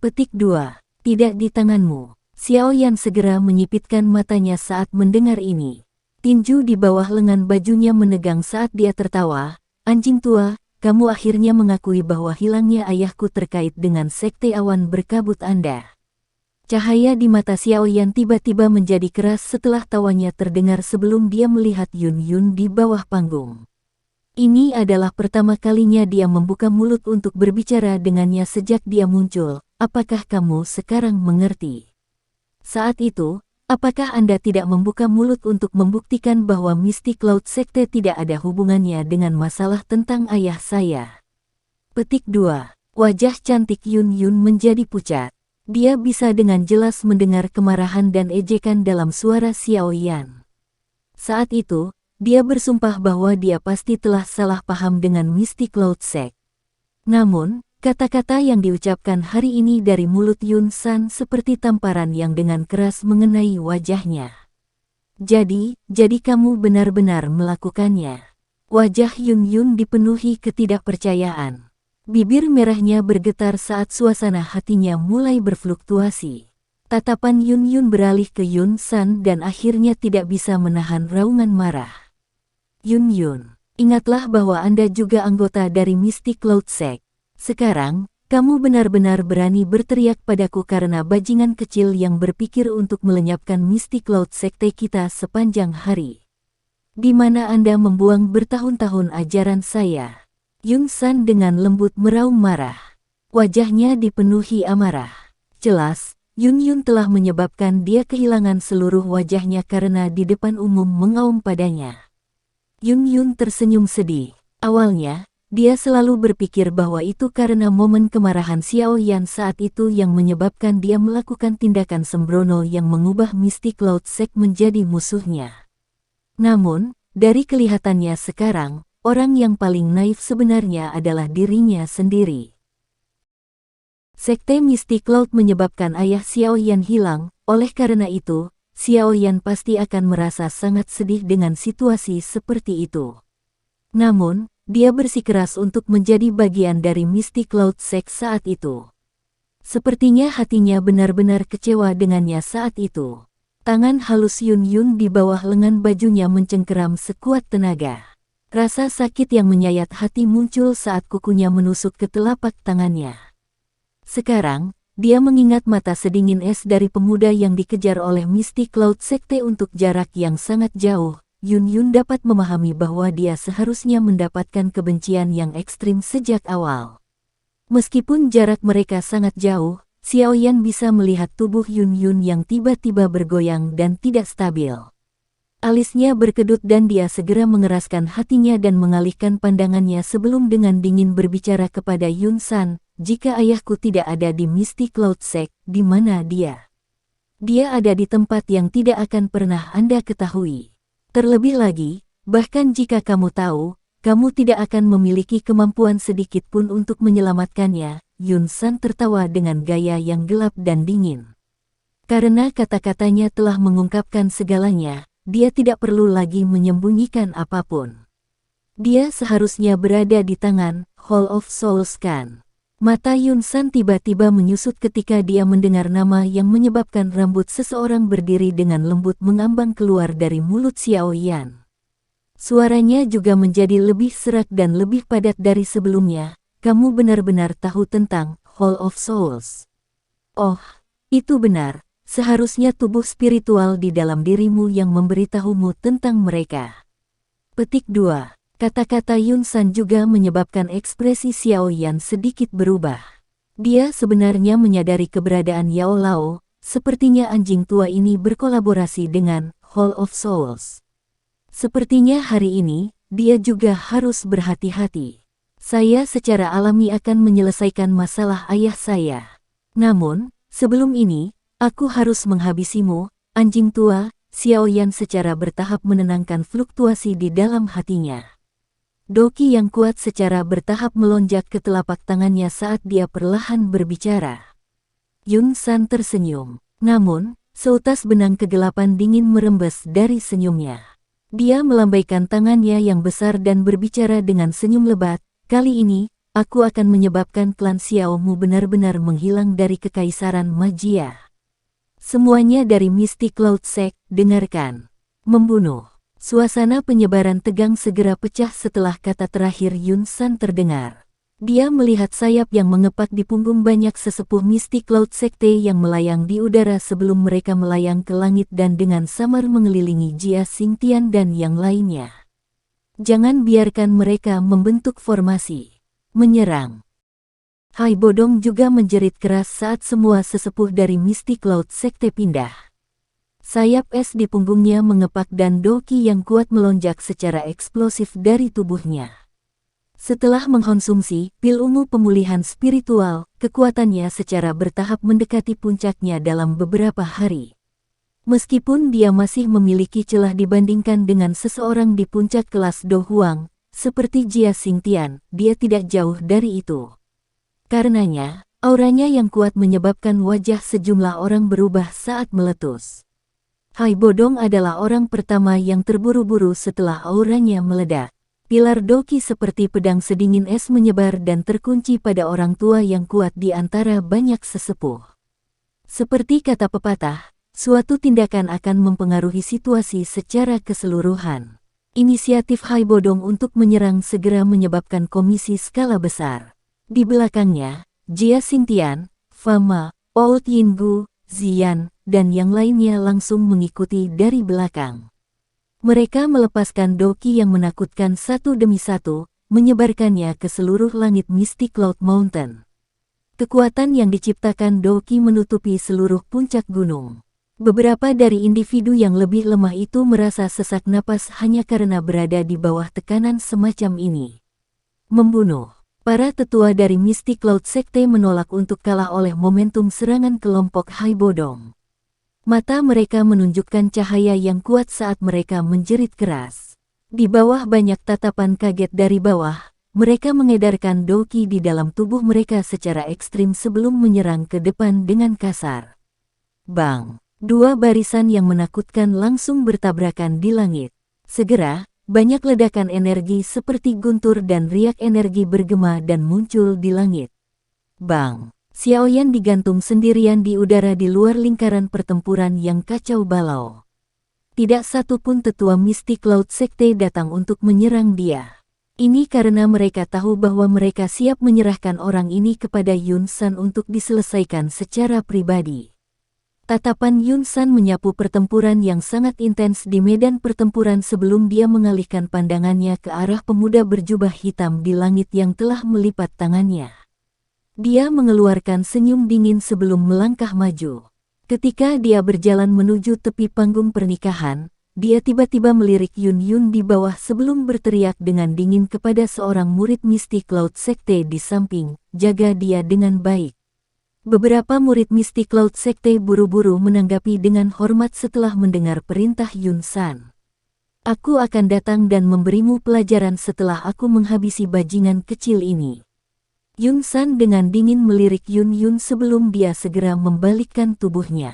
Petik 2. Tidak di tanganmu. Xiao Yan segera menyipitkan matanya saat mendengar ini. Tinju di bawah lengan bajunya menegang saat dia tertawa, anjing tua, kamu akhirnya mengakui bahwa hilangnya ayahku terkait dengan sekte awan berkabut Anda. Cahaya di mata Xiao Yan tiba-tiba menjadi keras setelah tawanya terdengar sebelum dia melihat Yun Yun di bawah panggung. Ini adalah pertama kalinya dia membuka mulut untuk berbicara dengannya sejak dia muncul. Apakah kamu sekarang mengerti? Saat itu, apakah Anda tidak membuka mulut untuk membuktikan bahwa Mystic Cloud Sekte tidak ada hubungannya dengan masalah tentang ayah saya? Petik 2. Wajah cantik Yun Yun menjadi pucat. Dia bisa dengan jelas mendengar kemarahan dan ejekan dalam suara Xiao Yan. Saat itu, dia bersumpah bahwa dia pasti telah salah paham dengan Mystic Cloud Sect. Namun, kata-kata yang diucapkan hari ini dari mulut Yun San seperti tamparan yang dengan keras mengenai wajahnya. Jadi kamu benar-benar melakukannya. Wajah Yun Yun dipenuhi ketidakpercayaan. Bibir merahnya bergetar saat suasana hatinya mulai berfluktuasi. Tatapan Yun Yun beralih ke Yun San dan akhirnya tidak bisa menahan raungan marah. Yun Yun, ingatlah bahwa Anda juga anggota dari Mystic Cloud Sect. Sekarang, kamu benar-benar berani berteriak padaku karena bajingan kecil yang berpikir untuk melenyapkan Mystic Cloud Sekte kita sepanjang hari. Di mana Anda membuang bertahun-tahun ajaran saya? Yun San dengan lembut meraung marah. Wajahnya dipenuhi amarah. Jelas, Yun Yun telah menyebabkan dia kehilangan seluruh wajahnya karena di depan umum mengaum padanya. Yun Yun tersenyum sedih. Awalnya, dia selalu berpikir bahwa itu karena momen kemarahan Xiao Yan saat itu yang menyebabkan dia melakukan tindakan sembrono yang mengubah Mystic Cloud Sect menjadi musuhnya. Namun, dari kelihatannya sekarang, orang yang paling naif sebenarnya adalah dirinya sendiri. Sekte Mystic Cloud menyebabkan ayah Xiao Yan hilang, oleh karena itu, Xiao Yan pasti akan merasa sangat sedih dengan situasi seperti itu. Namun, dia bersikeras untuk menjadi bagian dari Mystic Cloud Sect saat itu. Sepertinya hatinya benar-benar kecewa dengannya saat itu. Tangan halus Yun Yun di bawah lengan bajunya mencengkeram sekuat tenaga. Rasa sakit yang menyayat hati muncul saat kukunya menusuk ke telapak tangannya. Sekarang, dia mengingat mata sedingin es dari pemuda yang dikejar oleh Mystic Cloud Sekte untuk jarak yang sangat jauh. Yun Yun dapat memahami bahwa dia seharusnya mendapatkan kebencian yang ekstrim sejak awal. Meskipun jarak mereka sangat jauh, Xiao Yan bisa melihat tubuh Yun Yun yang tiba-tiba bergoyang dan tidak stabil. Alisnya berkedut dan dia segera mengeraskan hatinya dan mengalihkan pandangannya sebelum dengan dingin berbicara kepada Yun San. Jika ayahku tidak ada di Mystic Cloud Sect, di mana dia? Dia ada di tempat yang tidak akan pernah Anda ketahui. Terlebih lagi, bahkan jika kamu tahu, kamu tidak akan memiliki kemampuan sedikit pun untuk menyelamatkannya. Yun San tertawa dengan gaya yang gelap dan dingin. Karena kata-katanya telah mengungkapkan segalanya, dia tidak perlu lagi menyembunyikan apapun. Dia seharusnya berada di tangan Hall of Souls kan? Mata Yun San tiba-tiba menyusut ketika dia mendengar nama yang menyebabkan rambut seseorang berdiri dengan lembut mengambang keluar dari mulut Xiao Yan. Suaranya juga menjadi lebih serak dan lebih padat dari sebelumnya. Kamu benar-benar tahu tentang Hall of Souls. Oh, itu benar. Seharusnya tubuh spiritual di dalam dirimu yang memberitahumu tentang mereka. Petik 2. Kata-kata Yun San juga menyebabkan ekspresi Xiao Yan sedikit berubah. Dia sebenarnya menyadari keberadaan Yao Lao, sepertinya anjing tua ini berkolaborasi dengan Hall of Souls. Sepertinya hari ini, dia juga harus berhati-hati. Saya secara alami akan menyelesaikan masalah ayah saya. Namun, sebelum ini, aku harus menghabisimu, anjing tua. Xiao Yan secara bertahap menenangkan fluktuasi di dalam hatinya. Doki yang kuat secara bertahap melonjak ke telapak tangannya saat dia perlahan berbicara. Yun San tersenyum. Namun, seutas benang kegelapan dingin merembes dari senyumnya. Dia melambaikan tangannya yang besar dan berbicara dengan senyum lebat. Kali ini, aku akan menyebabkan klan Xiaomu benar-benar menghilang dari kekaisaran Majia. Semuanya dari Mystic Cloud Sect, dengarkan. Membunuh. Suasana penyebaran tegang segera pecah setelah kata terakhir Yun San terdengar. Dia melihat sayap yang mengepak di punggung banyak sesepuh Mystic Cloud Sekte yang melayang di udara sebelum mereka melayang ke langit dan dengan samar mengelilingi Jia Xingtian dan yang lainnya. Jangan biarkan mereka membentuk formasi. Menyerang. Hai Bodong juga menjerit keras saat semua sesepuh dari Mystic Cloud Sekte pindah. Sayap es di punggungnya mengepak dan doki yang kuat melonjak secara eksplosif dari tubuhnya. Setelah mengkonsumsi pil ungu pemulihan spiritual, kekuatannya secara bertahap mendekati puncaknya dalam beberapa hari. Meskipun dia masih memiliki celah dibandingkan dengan seseorang di puncak kelas Do Huang, seperti Jia Xingtian, dia tidak jauh dari itu. Karenanya, auranya yang kuat menyebabkan wajah sejumlah orang berubah saat meletus. Hai Bodong adalah orang pertama yang terburu-buru setelah auranya meledak. Pilar doki seperti pedang sedingin es menyebar dan terkunci pada orang tua yang kuat di antara banyak sesepuh. Seperti kata pepatah, suatu tindakan akan mempengaruhi situasi secara keseluruhan. Inisiatif Hai Bodong untuk menyerang segera menyebabkan komisi skala besar. Di belakangnya, Jia Xingtian, Fama, Oud Yinggu, Ziyan, dan yang lainnya langsung mengikuti dari belakang. Mereka melepaskan doki yang menakutkan satu demi satu, menyebarkannya ke seluruh langit Mystic Cloud Mountain. Kekuatan yang diciptakan doki menutupi seluruh puncak gunung. Beberapa dari individu yang lebih lemah itu merasa sesak napas hanya karena berada di bawah tekanan semacam ini. Membunuh. Para tetua dari Mystic Cloud Sekte menolak untuk kalah oleh momentum serangan kelompok Hai Bodong. Mata mereka menunjukkan cahaya yang kuat saat mereka menjerit keras. Di bawah banyak tatapan kaget dari bawah, mereka mengedarkan doki di dalam tubuh mereka secara ekstrim sebelum menyerang ke depan dengan kasar. Bang! Dua barisan yang menakutkan langsung bertabrakan di langit. Segera, banyak ledakan energi seperti guntur dan riak energi bergema dan muncul di langit. Bang! Xiaoyan digantung sendirian di udara di luar lingkaran pertempuran yang kacau balau. Tidak satu pun tetua Mystic Cloud Sekte datang untuk menyerang dia. Ini karena mereka tahu bahwa mereka siap menyerahkan orang ini kepada Yun San untuk diselesaikan secara pribadi. Tatapan Yun San menyapu pertempuran yang sangat intens di medan pertempuran sebelum dia mengalihkan pandangannya ke arah pemuda berjubah hitam di langit yang telah melipat tangannya. Dia mengeluarkan senyum dingin sebelum melangkah maju. Ketika dia berjalan menuju tepi panggung pernikahan, dia tiba-tiba melirik Yun Yun di bawah sebelum berteriak dengan dingin kepada seorang murid Mystic Cloud Sekte di samping, "Jaga dia dengan baik." Beberapa murid Mystic Cloud Sekte buru-buru menanggapi dengan hormat setelah mendengar perintah Yun San. "Aku akan datang dan memberimu pelajaran setelah aku menghabisi bajingan kecil ini." Yun San dengan dingin melirik Yun Yun sebelum dia segera membalikkan tubuhnya.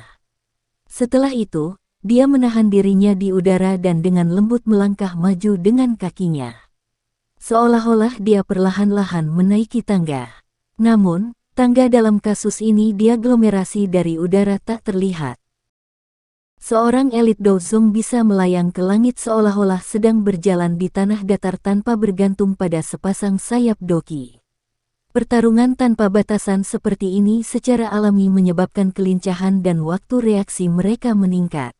Setelah itu, dia menahan dirinya di udara dan dengan lembut melangkah maju dengan kakinya. Seolah-olah dia perlahan-lahan menaiki tangga. Namun, tangga dalam kasus ini diaglomerasi dari udara tak terlihat. Seorang elit Dozong bisa melayang ke langit seolah-olah sedang berjalan di tanah datar tanpa bergantung pada sepasang sayap doki. Pertarungan tanpa batasan seperti ini secara alami menyebabkan kelincahan dan waktu reaksi mereka meningkat.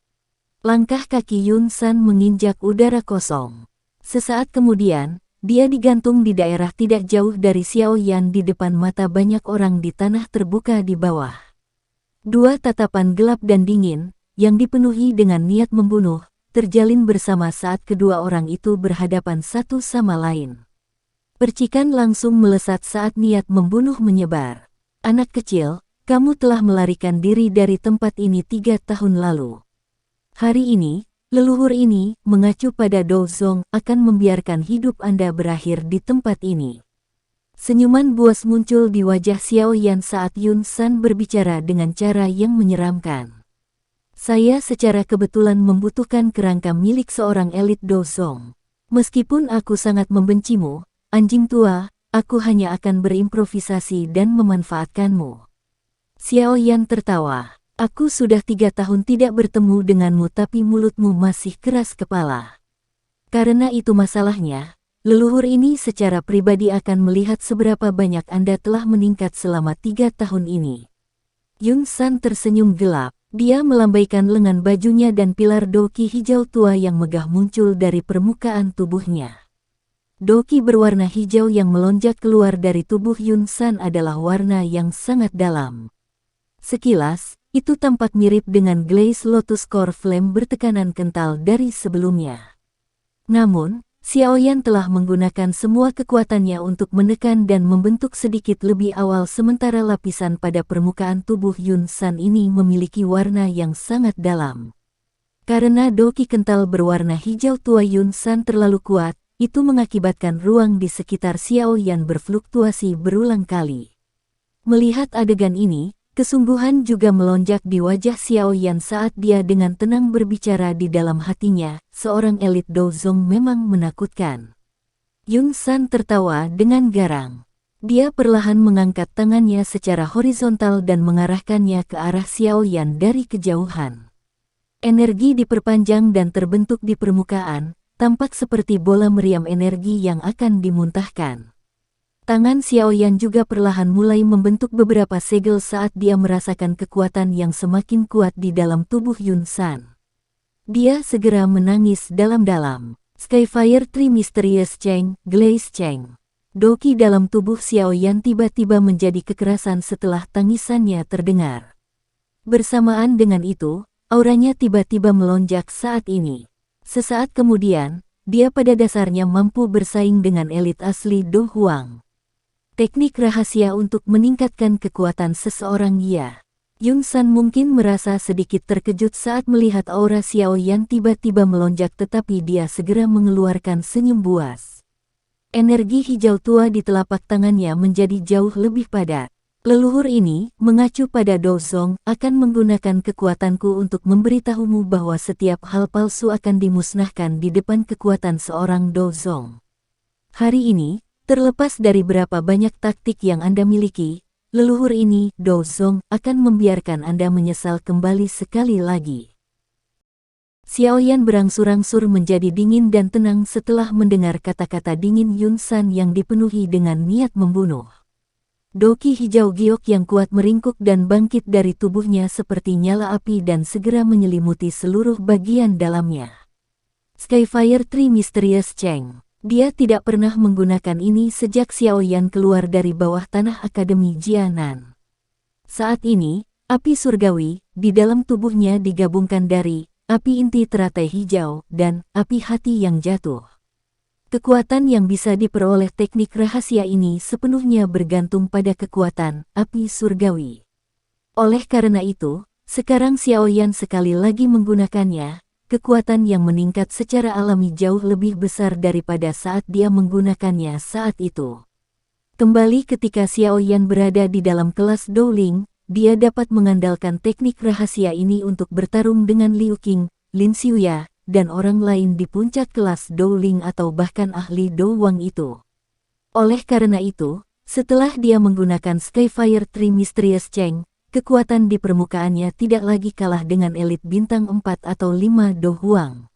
Langkah kaki Yun San menginjak udara kosong. Sesaat kemudian, dia digantung di daerah tidak jauh dari Xiaoyan di depan mata banyak orang di tanah terbuka di bawah. Dua tatapan gelap dan dingin, yang dipenuhi dengan niat membunuh, terjalin bersama saat kedua orang itu berhadapan satu sama lain. Percikan langsung melesat saat niat membunuh menyebar. "Anak kecil, kamu telah melarikan diri dari tempat ini 3 tahun lalu. Hari ini, leluhur ini, mengacu pada Dozong, akan membiarkan hidup Anda berakhir di tempat ini." Senyuman buas muncul di wajah Xiaoyan saat Yun San berbicara dengan cara yang menyeramkan. "Saya secara kebetulan membutuhkan kerangka milik seorang elit Dozong. Meskipun aku sangat membencimu, anjing tua, aku hanya akan berimprovisasi dan memanfaatkanmu." Xiaoyan tertawa. "Aku sudah 3 tahun tidak bertemu denganmu tapi mulutmu masih keras kepala. Karena itu masalahnya, leluhur ini secara pribadi akan melihat seberapa banyak Anda telah meningkat selama 3 tahun ini." Yun San tersenyum gelap. Dia melambaikan lengan bajunya dan pilar doki hijau tua yang megah muncul dari permukaan tubuhnya. Doki berwarna hijau yang melonjak keluar dari tubuh Yun San adalah warna yang sangat dalam. Sekilas, itu tampak mirip dengan Glaze Lotus Core Flame bertekanan kental dari sebelumnya. Namun, Xiaoyan telah menggunakan semua kekuatannya untuk menekan dan membentuk sedikit lebih awal sementara lapisan pada permukaan tubuh Yun San ini memiliki warna yang sangat dalam. Karena doki kental berwarna hijau tua Yun San terlalu kuat, itu mengakibatkan ruang di sekitar Xiaoyan berfluktuasi berulang kali. Melihat adegan ini, kesungguhan juga melonjak di wajah Xiaoyan saat dia dengan tenang berbicara di dalam hatinya, seorang elit Dozong memang menakutkan. Yun San tertawa dengan garang. Dia perlahan mengangkat tangannya secara horizontal dan mengarahkannya ke arah Xiaoyan dari kejauhan. Energi diperpanjang dan terbentuk di permukaan, tampak seperti bola meriam energi yang akan dimuntahkan. Tangan Xiaoyan juga perlahan mulai membentuk beberapa segel saat dia merasakan kekuatan yang semakin kuat di dalam tubuh Yun San. Dia segera menangis dalam-dalam. Skyfire Tree Mysterious Cheng, Glaze Cheng. Doki dalam tubuh Xiaoyan tiba-tiba menjadi kekerasan setelah tangisannya terdengar. Bersamaan dengan itu, auranya tiba-tiba melonjak saat ini. Sesaat kemudian, dia pada dasarnya mampu bersaing dengan elit asli Do Huang. Teknik rahasia untuk meningkatkan kekuatan seseorang ya. Yun San mungkin merasa sedikit terkejut saat melihat aura Xiaoyan tiba-tiba melonjak tetapi dia segera mengeluarkan senyum buas. Energi hijau tua di telapak tangannya menjadi jauh lebih padat. Leluhur ini, mengacu pada Dozong, akan menggunakan kekuatanku untuk memberitahumu bahwa setiap hal palsu akan dimusnahkan di depan kekuatan seorang Dozong. Hari ini, terlepas dari berapa banyak taktik yang Anda miliki, leluhur ini, Dozong, akan membiarkan Anda menyesal kembali sekali lagi. Xiaoyan berangsur-angsur menjadi dingin dan tenang setelah mendengar kata-kata dingin Yun San yang dipenuhi dengan niat membunuh. Doki hijau giok yang kuat meringkuk dan bangkit dari tubuhnya seperti nyala api dan segera menyelimuti seluruh bagian dalamnya. Skyfire Tree Mysterious Cheng. Dia tidak pernah menggunakan ini sejak Xiaoyan keluar dari bawah tanah Akademi Jianan. Saat ini, api surgawi di dalam tubuhnya digabungkan dari api inti teratai hijau dan api hati yang jatuh. Kekuatan yang bisa diperoleh teknik rahasia ini sepenuhnya bergantung pada kekuatan api surgawi. Oleh karena itu, sekarang Xiaoyan sekali lagi menggunakannya. Kekuatan yang meningkat secara alami jauh lebih besar daripada saat dia menggunakannya saat itu. Kembali ketika Xiaoyan berada di dalam kelas Dowling, dia dapat mengandalkan teknik rahasia ini untuk bertarung dengan Liu Qing, Lin Xiuya, dan orang lain di puncak kelas Dowling atau bahkan ahli Do Wang itu. Oleh karena itu, setelah dia menggunakan Skyfire Tree Mysterious Cheng, kekuatan di permukaannya tidak lagi kalah dengan elit bintang 4 atau 5 Do Huang.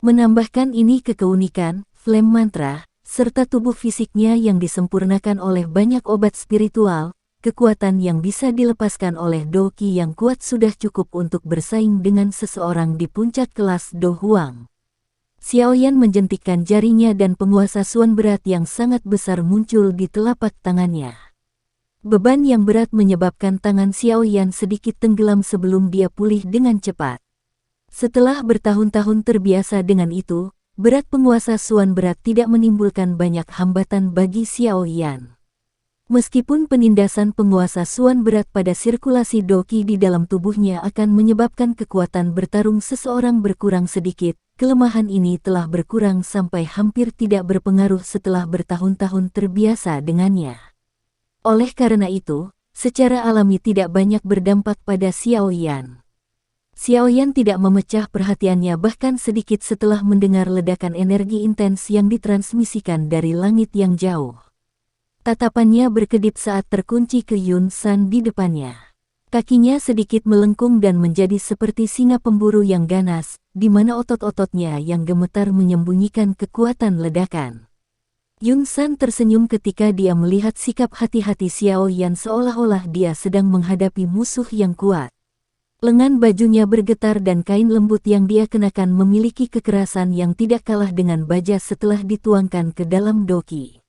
Menambahkan ini ke keunikan, Flame Mantra, serta tubuh fisiknya yang disempurnakan oleh banyak obat spiritual, kekuatan yang bisa dilepaskan oleh Doki yang kuat sudah cukup untuk bersaing dengan seseorang di puncak kelas Do Huang. Xiaoyan menjentikkan jarinya dan penguasa Suan berat yang sangat besar muncul di telapak tangannya. Beban yang berat menyebabkan tangan Xiaoyan sedikit tenggelam sebelum dia pulih dengan cepat. Setelah bertahun-tahun terbiasa dengan itu, berat penguasa Suan berat tidak menimbulkan banyak hambatan bagi Xiaoyan. Meskipun penindasan penguasa Suan berat pada sirkulasi Doki di dalam tubuhnya akan menyebabkan kekuatan bertarung seseorang berkurang sedikit, kelemahan ini telah berkurang sampai hampir tidak berpengaruh setelah bertahun-tahun terbiasa dengannya. Oleh karena itu, secara alami tidak banyak berdampak pada Xiaoyan. Xiaoyan tidak memecah perhatiannya bahkan sedikit setelah mendengar ledakan energi intens yang ditransmisikan dari langit yang jauh. Tatapannya berkedip saat terkunci ke Yun San di depannya. Kakinya sedikit melengkung dan menjadi seperti singa pemburu yang ganas, di mana otot-ototnya yang gemetar menyembunyikan kekuatan ledakan. Yun San tersenyum ketika dia melihat sikap hati-hati Xiaoyan seolah-olah dia sedang menghadapi musuh yang kuat. Lengan bajunya bergetar dan kain lembut yang dia kenakan memiliki kekerasan yang tidak kalah dengan baja setelah dituangkan ke dalam doki.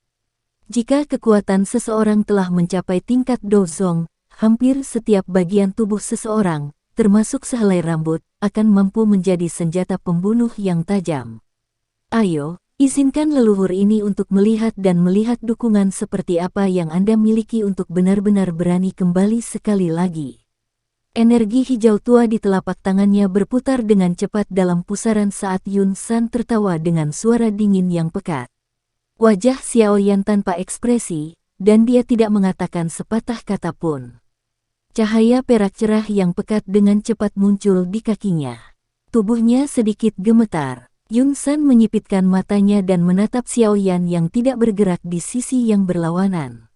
Jika kekuatan seseorang telah mencapai tingkat dozong, hampir setiap bagian tubuh seseorang, termasuk sehelai rambut, akan mampu menjadi senjata pembunuh yang tajam. Ayo, izinkan leluhur ini untuk melihat dan melihat dukungan seperti apa yang Anda miliki untuk benar-benar berani kembali sekali lagi. Energi hijau tua di telapak tangannya berputar dengan cepat dalam pusaran saat Yun San tertawa dengan suara dingin yang pekat. Wajah Xiao Yan tanpa ekspresi, dan dia tidak mengatakan sepatah kata pun. Cahaya perak cerah yang pekat dengan cepat muncul di kakinya. Tubuhnya sedikit gemetar. Yun San menyipitkan matanya dan menatap Xiao Yan yang tidak bergerak di sisi yang berlawanan.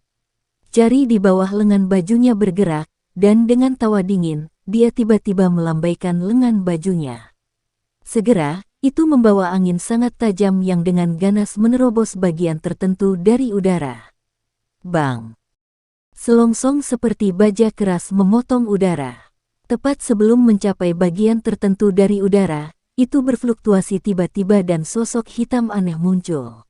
Jari di bawah lengan bajunya bergerak, dan dengan tawa dingin, dia tiba-tiba melambaikan lengan bajunya. Segera, itu membawa angin sangat tajam yang dengan ganas menerobos bagian tertentu dari udara. Bang! Selongsong seperti baja keras memotong udara. Tepat sebelum mencapai bagian tertentu dari udara, itu berfluktuasi tiba-tiba dan sosok hitam aneh muncul.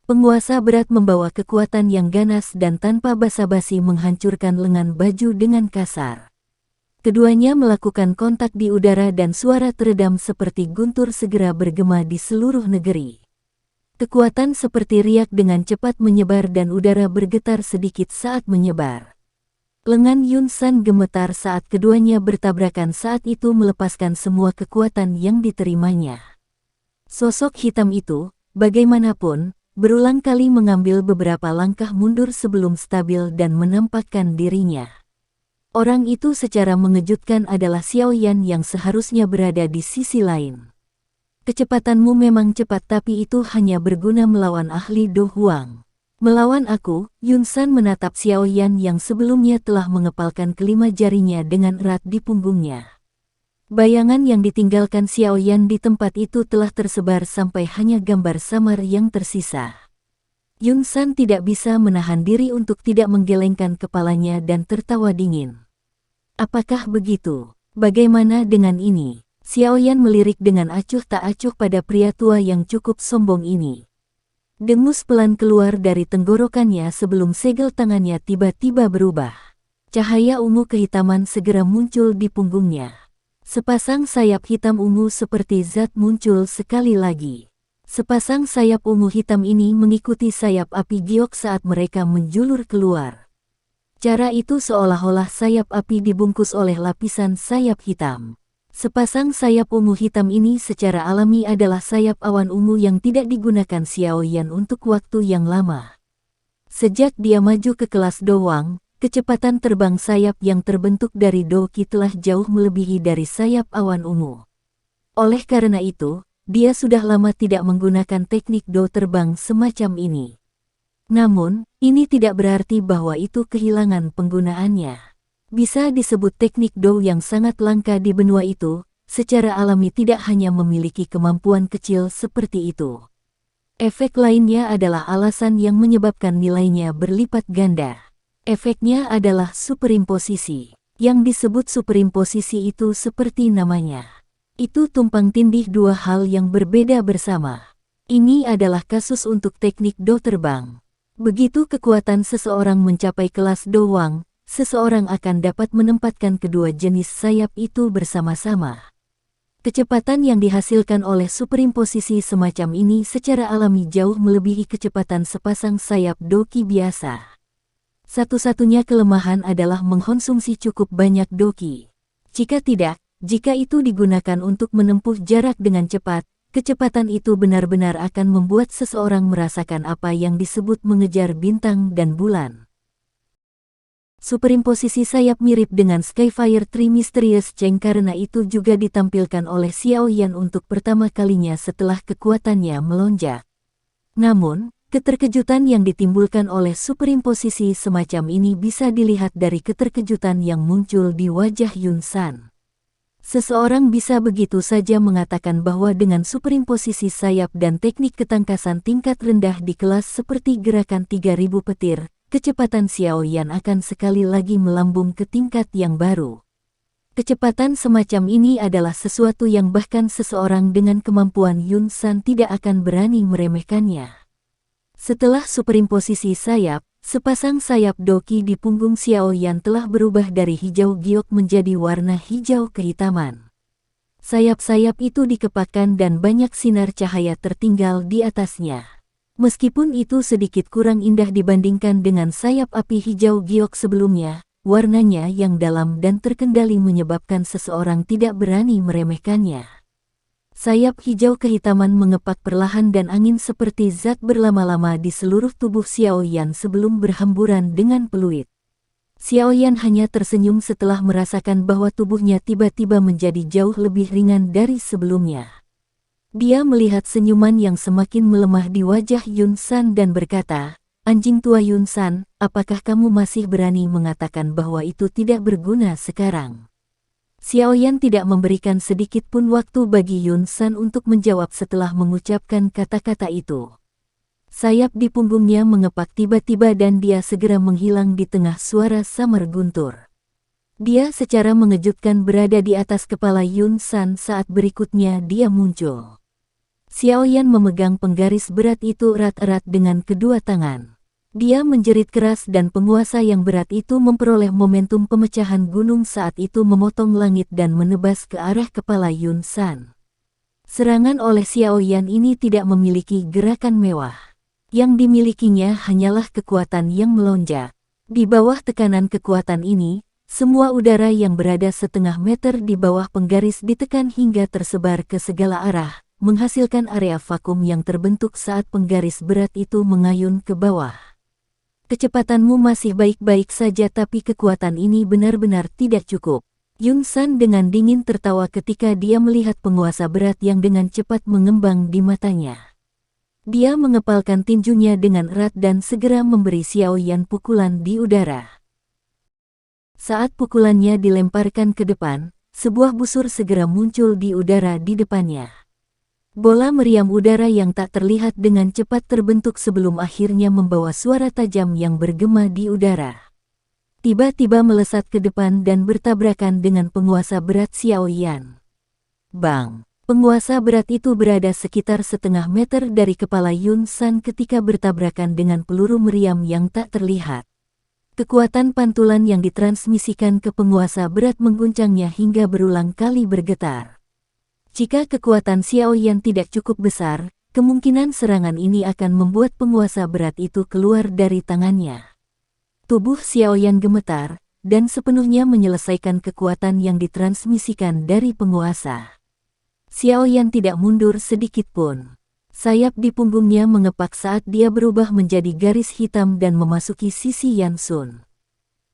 Penguasa berat membawa kekuatan yang ganas dan tanpa basa-basi menghancurkan lengan baju dengan kasar. Keduanya melakukan kontak di udara dan suara teredam seperti guntur segera bergema di seluruh negeri. Kekuatan seperti riak dengan cepat menyebar dan udara bergetar sedikit saat menyebar. Lengan Yun San gemetar saat keduanya bertabrakan saat itu melepaskan semua kekuatan yang diterimanya. Sosok hitam itu, bagaimanapun, berulang kali mengambil beberapa langkah mundur sebelum stabil dan menampakkan dirinya. Orang itu secara mengejutkan adalah Xiao Yan yang seharusnya berada di sisi lain. Kecepatanmu memang cepat tapi itu hanya berguna melawan ahli Do Huang. Melawan aku, Yun San menatap Xiao Yan yang sebelumnya telah mengepalkan kelima jarinya dengan erat di punggungnya. Bayangan yang ditinggalkan Xiao Yan di tempat itu telah tersebar sampai hanya gambar samar yang tersisa. Yun San tidak bisa menahan diri untuk tidak menggelengkan kepalanya dan tertawa dingin. Apakah begitu? Bagaimana dengan ini? Xiao Yan melirik dengan acuh tak acuh pada pria tua yang cukup sombong ini. Dengus pelan keluar dari tenggorokannya sebelum segel tangannya tiba-tiba berubah. Cahaya ungu kehitaman segera muncul di punggungnya. Sepasang sayap hitam ungu seperti zat muncul sekali lagi. Sepasang sayap ungu hitam ini mengikuti sayap api giok saat mereka menjulur keluar. Cara itu seolah-olah sayap api dibungkus oleh lapisan sayap hitam. Sepasang sayap ungu hitam ini secara alami adalah sayap awan ungu yang tidak digunakan Xiao Yan untuk waktu yang lama. Sejak dia maju ke kelas Dowang, kecepatan terbang sayap yang terbentuk dari doki telah jauh melebihi dari sayap awan ungu. Oleh karena itu, dia sudah lama tidak menggunakan teknik do terbang semacam ini. Namun, ini tidak berarti bahwa itu kehilangan penggunaannya. Bisa disebut teknik do yang sangat langka di benua itu, secara alami tidak hanya memiliki kemampuan kecil seperti itu. Efek lainnya adalah alasan yang menyebabkan nilainya berlipat ganda. Efeknya adalah superimposisi. Yang disebut superimposisi itu seperti namanya. Itu tumpang tindih dua hal yang berbeda bersama. Ini adalah kasus untuk teknik do terbang. Begitu kekuatan seseorang mencapai kelas Dowang, seseorang akan dapat menempatkan kedua jenis sayap itu bersama-sama. Kecepatan yang dihasilkan oleh superimposisi semacam ini secara alami jauh melebihi kecepatan sepasang sayap doki biasa. Satu-satunya kelemahan adalah mengkonsumsi cukup banyak doki. Jika tidak, jika itu digunakan untuk menempuh jarak dengan cepat, kecepatan itu benar-benar akan membuat seseorang merasakan apa yang disebut mengejar bintang dan bulan. Superimposisi sayap mirip dengan Skyfire Tree Mysterious Cheng karena itu juga ditampilkan oleh Xiao Yan untuk pertama kalinya setelah kekuatannya melonjak. Namun, keterkejutan yang ditimbulkan oleh superimposisi semacam ini bisa dilihat dari keterkejutan yang muncul di wajah Yun San. Seseorang bisa begitu saja mengatakan bahwa dengan superimposisi sayap dan teknik ketangkasan tingkat rendah di kelas seperti gerakan 3000 petir, kecepatan Xiao Yan akan sekali lagi melambung ke tingkat yang baru. Kecepatan semacam ini adalah sesuatu yang bahkan seseorang dengan kemampuan Yun San tidak akan berani meremehkannya. Setelah superimposisi sayap, sepasang sayap doki di punggung Xiao Yan telah berubah dari hijau giok menjadi warna hijau kehitaman. Sayap-sayap itu dikepakkan dan banyak sinar cahaya tertinggal di atasnya. Meskipun itu sedikit kurang indah dibandingkan dengan sayap api hijau giok sebelumnya, warnanya yang dalam dan terkendali menyebabkan seseorang tidak berani meremehkannya. Sayap hijau kehitaman mengepak perlahan dan angin seperti zat berlama-lama di seluruh tubuh Xiao Yan sebelum berhamburan dengan peluit. Xiao Yan hanya tersenyum setelah merasakan bahwa tubuhnya tiba-tiba menjadi jauh lebih ringan dari sebelumnya. Dia melihat senyuman yang semakin melemah di wajah Yun San dan berkata, "Anjing tua Yun San, apakah kamu masih berani mengatakan bahwa itu tidak berguna sekarang?" Xiao Yan tidak memberikan sedikit pun waktu bagi Yun San untuk menjawab setelah mengucapkan kata-kata itu. Sayap di punggungnya mengepak tiba-tiba dan dia segera menghilang di tengah suara samar guntur. Dia secara mengejutkan berada di atas kepala Yun San saat berikutnya dia muncul. Xiao Yan memegang penggaris berat itu erat-erat dengan kedua tangan. Dia menjerit keras dan penguasa yang berat itu memperoleh momentum pemecahan gunung saat itu memotong langit dan menebas ke arah kepala Yun San. Serangan oleh Xiao Yan ini tidak memiliki gerakan mewah. Yang dimilikinya hanyalah kekuatan yang melonjak. Di bawah tekanan kekuatan ini, semua udara yang berada setengah meter di bawah penggaris ditekan hingga tersebar ke segala arah, menghasilkan area vakum yang terbentuk saat penggaris berat itu mengayun ke bawah. Kecepatanmu masih baik-baik saja tapi kekuatan ini benar-benar tidak cukup. Yun San dengan dingin tertawa ketika dia melihat penguasa berat yang dengan cepat mengembang di matanya. Dia mengepalkan tinjunya dengan erat dan segera memberi Xiao Yan pukulan di udara. Saat pukulannya dilemparkan ke depan, sebuah busur segera muncul di udara di depannya. Bola meriam udara yang tak terlihat dengan cepat terbentuk sebelum akhirnya membawa suara tajam yang bergema di udara. Tiba-tiba melesat ke depan dan bertabrakan dengan penguasa berat Xiao Yan. Bang! Penguasa berat itu berada sekitar setengah meter dari kepala Yun San ketika bertabrakan dengan peluru meriam yang tak terlihat. Kekuatan pantulan yang ditransmisikan ke penguasa berat mengguncangnya hingga berulang kali bergetar. Jika kekuatan Xiao Yan tidak cukup besar, kemungkinan serangan ini akan membuat penguasa berat itu keluar dari tangannya. Tubuh Xiao Yan gemetar, dan sepenuhnya menyelesaikan kekuatan yang ditransmisikan dari penguasa. Xiao Yan tidak mundur sedikit pun. Sayap di punggungnya mengepak saat dia berubah menjadi garis hitam dan memasuki sisi Yan Sun.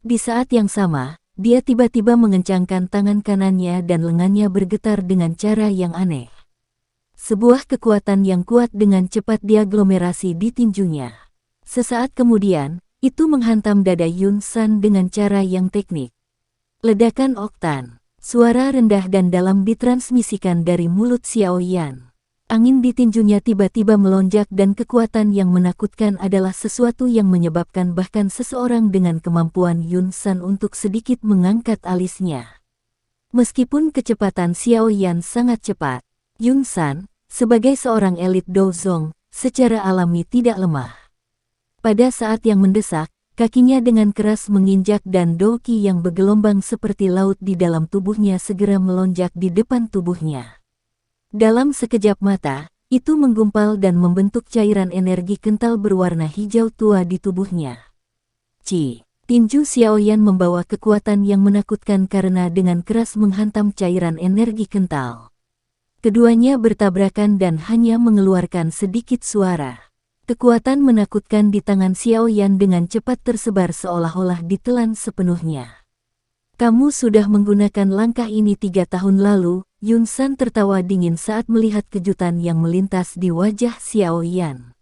Di saat yang sama, dia tiba-tiba mengencangkan tangan kanannya dan lengannya bergetar dengan cara yang aneh. Sebuah kekuatan yang kuat dengan cepat diaglomerasi di tinjunya. Sesaat kemudian, itu menghantam dada Yun San dengan cara yang teknik. Ledakan oktan, suara rendah dan dalam ditransmisikan dari mulut Xiao Yan. Angin di tinjunya tiba-tiba melonjak dan kekuatan yang menakutkan adalah sesuatu yang menyebabkan bahkan seseorang dengan kemampuan Yun San untuk sedikit mengangkat alisnya. Meskipun kecepatan Xiao Yan sangat cepat, Yun San, sebagai seorang elit Dozong, secara alami tidak lemah. Pada saat yang mendesak, kakinya dengan keras menginjak dan doki yang bergelombang seperti laut di dalam tubuhnya segera melonjak di depan tubuhnya. Dalam sekejap mata, itu menggumpal dan membentuk cairan energi kental berwarna hijau tua di tubuhnya. Tinju Xiao Yan membawa kekuatan yang menakutkan karena dengan keras menghantam cairan energi kental. Keduanya bertabrakan dan hanya mengeluarkan sedikit suara. Kekuatan menakutkan di tangan Xiao Yan dengan cepat tersebar seolah-olah ditelan sepenuhnya. Kamu sudah menggunakan langkah ini 3 tahun lalu, Yun San tertawa dingin saat melihat kejutan yang melintas di wajah Xiao Yan.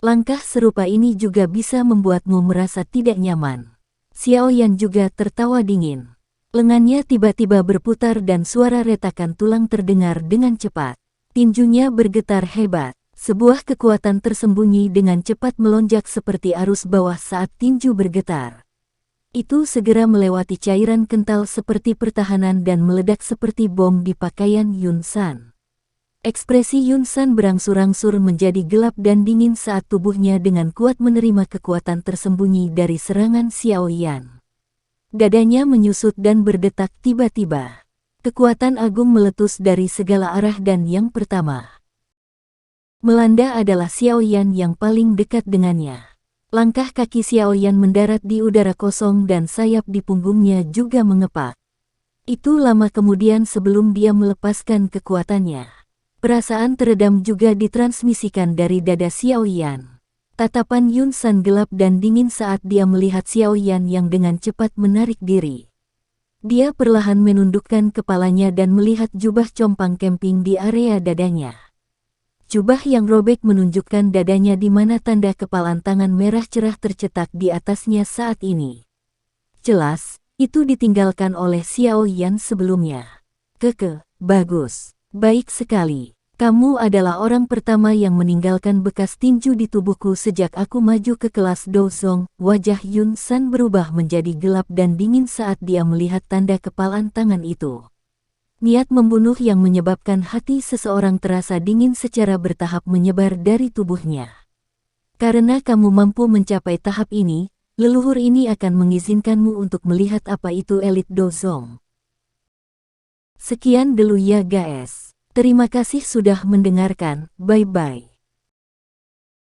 Langkah serupa ini juga bisa membuatmu merasa tidak nyaman. Xiao Yan juga tertawa dingin. Lengannya tiba-tiba berputar dan suara retakan tulang terdengar dengan cepat. Tinjunya bergetar hebat. Sebuah kekuatan tersembunyi dengan cepat melonjak seperti arus bawah saat tinju bergetar. Itu segera melewati cairan kental seperti pertahanan dan meledak seperti bom di pakaian Yun San. Ekspresi Yun San berangsur-angsur menjadi gelap dan dingin saat tubuhnya dengan kuat menerima kekuatan tersembunyi dari serangan Xiao Yan. Dadanya menyusut dan berdetak tiba-tiba. Kekuatan agung meletus dari segala arah dan yang pertama melanda adalah Xiao Yan yang paling dekat dengannya. Langkah kaki Xiao Yan mendarat di udara kosong dan sayap di punggungnya juga mengepak. Itu lama kemudian sebelum dia melepaskan kekuatannya. Perasaan teredam juga ditransmisikan dari dada Xiao Yan. Tatapan Yun San gelap dan dingin saat dia melihat Xiao Yan yang dengan cepat menarik diri. Dia perlahan menundukkan kepalanya dan melihat jubah compang camping di area dadanya. Jubah yang robek menunjukkan dadanya di mana tanda kepalan tangan merah cerah tercetak di atasnya saat ini. Jelas, itu ditinggalkan oleh Xiao Yan sebelumnya. Bagus. Baik sekali. Kamu adalah orang pertama yang meninggalkan bekas tinju di tubuhku sejak aku maju ke kelas Dozong. Wajah Yun San berubah menjadi gelap dan dingin saat dia melihat tanda kepalan tangan itu. Niat membunuh yang menyebabkan hati seseorang terasa dingin secara bertahap menyebar dari tubuhnya. Karena kamu mampu mencapai tahap ini, leluhur ini akan mengizinkanmu untuk melihat apa itu elit Dozong. Sekian dulu ya guys. Terima kasih sudah mendengarkan, bye-bye.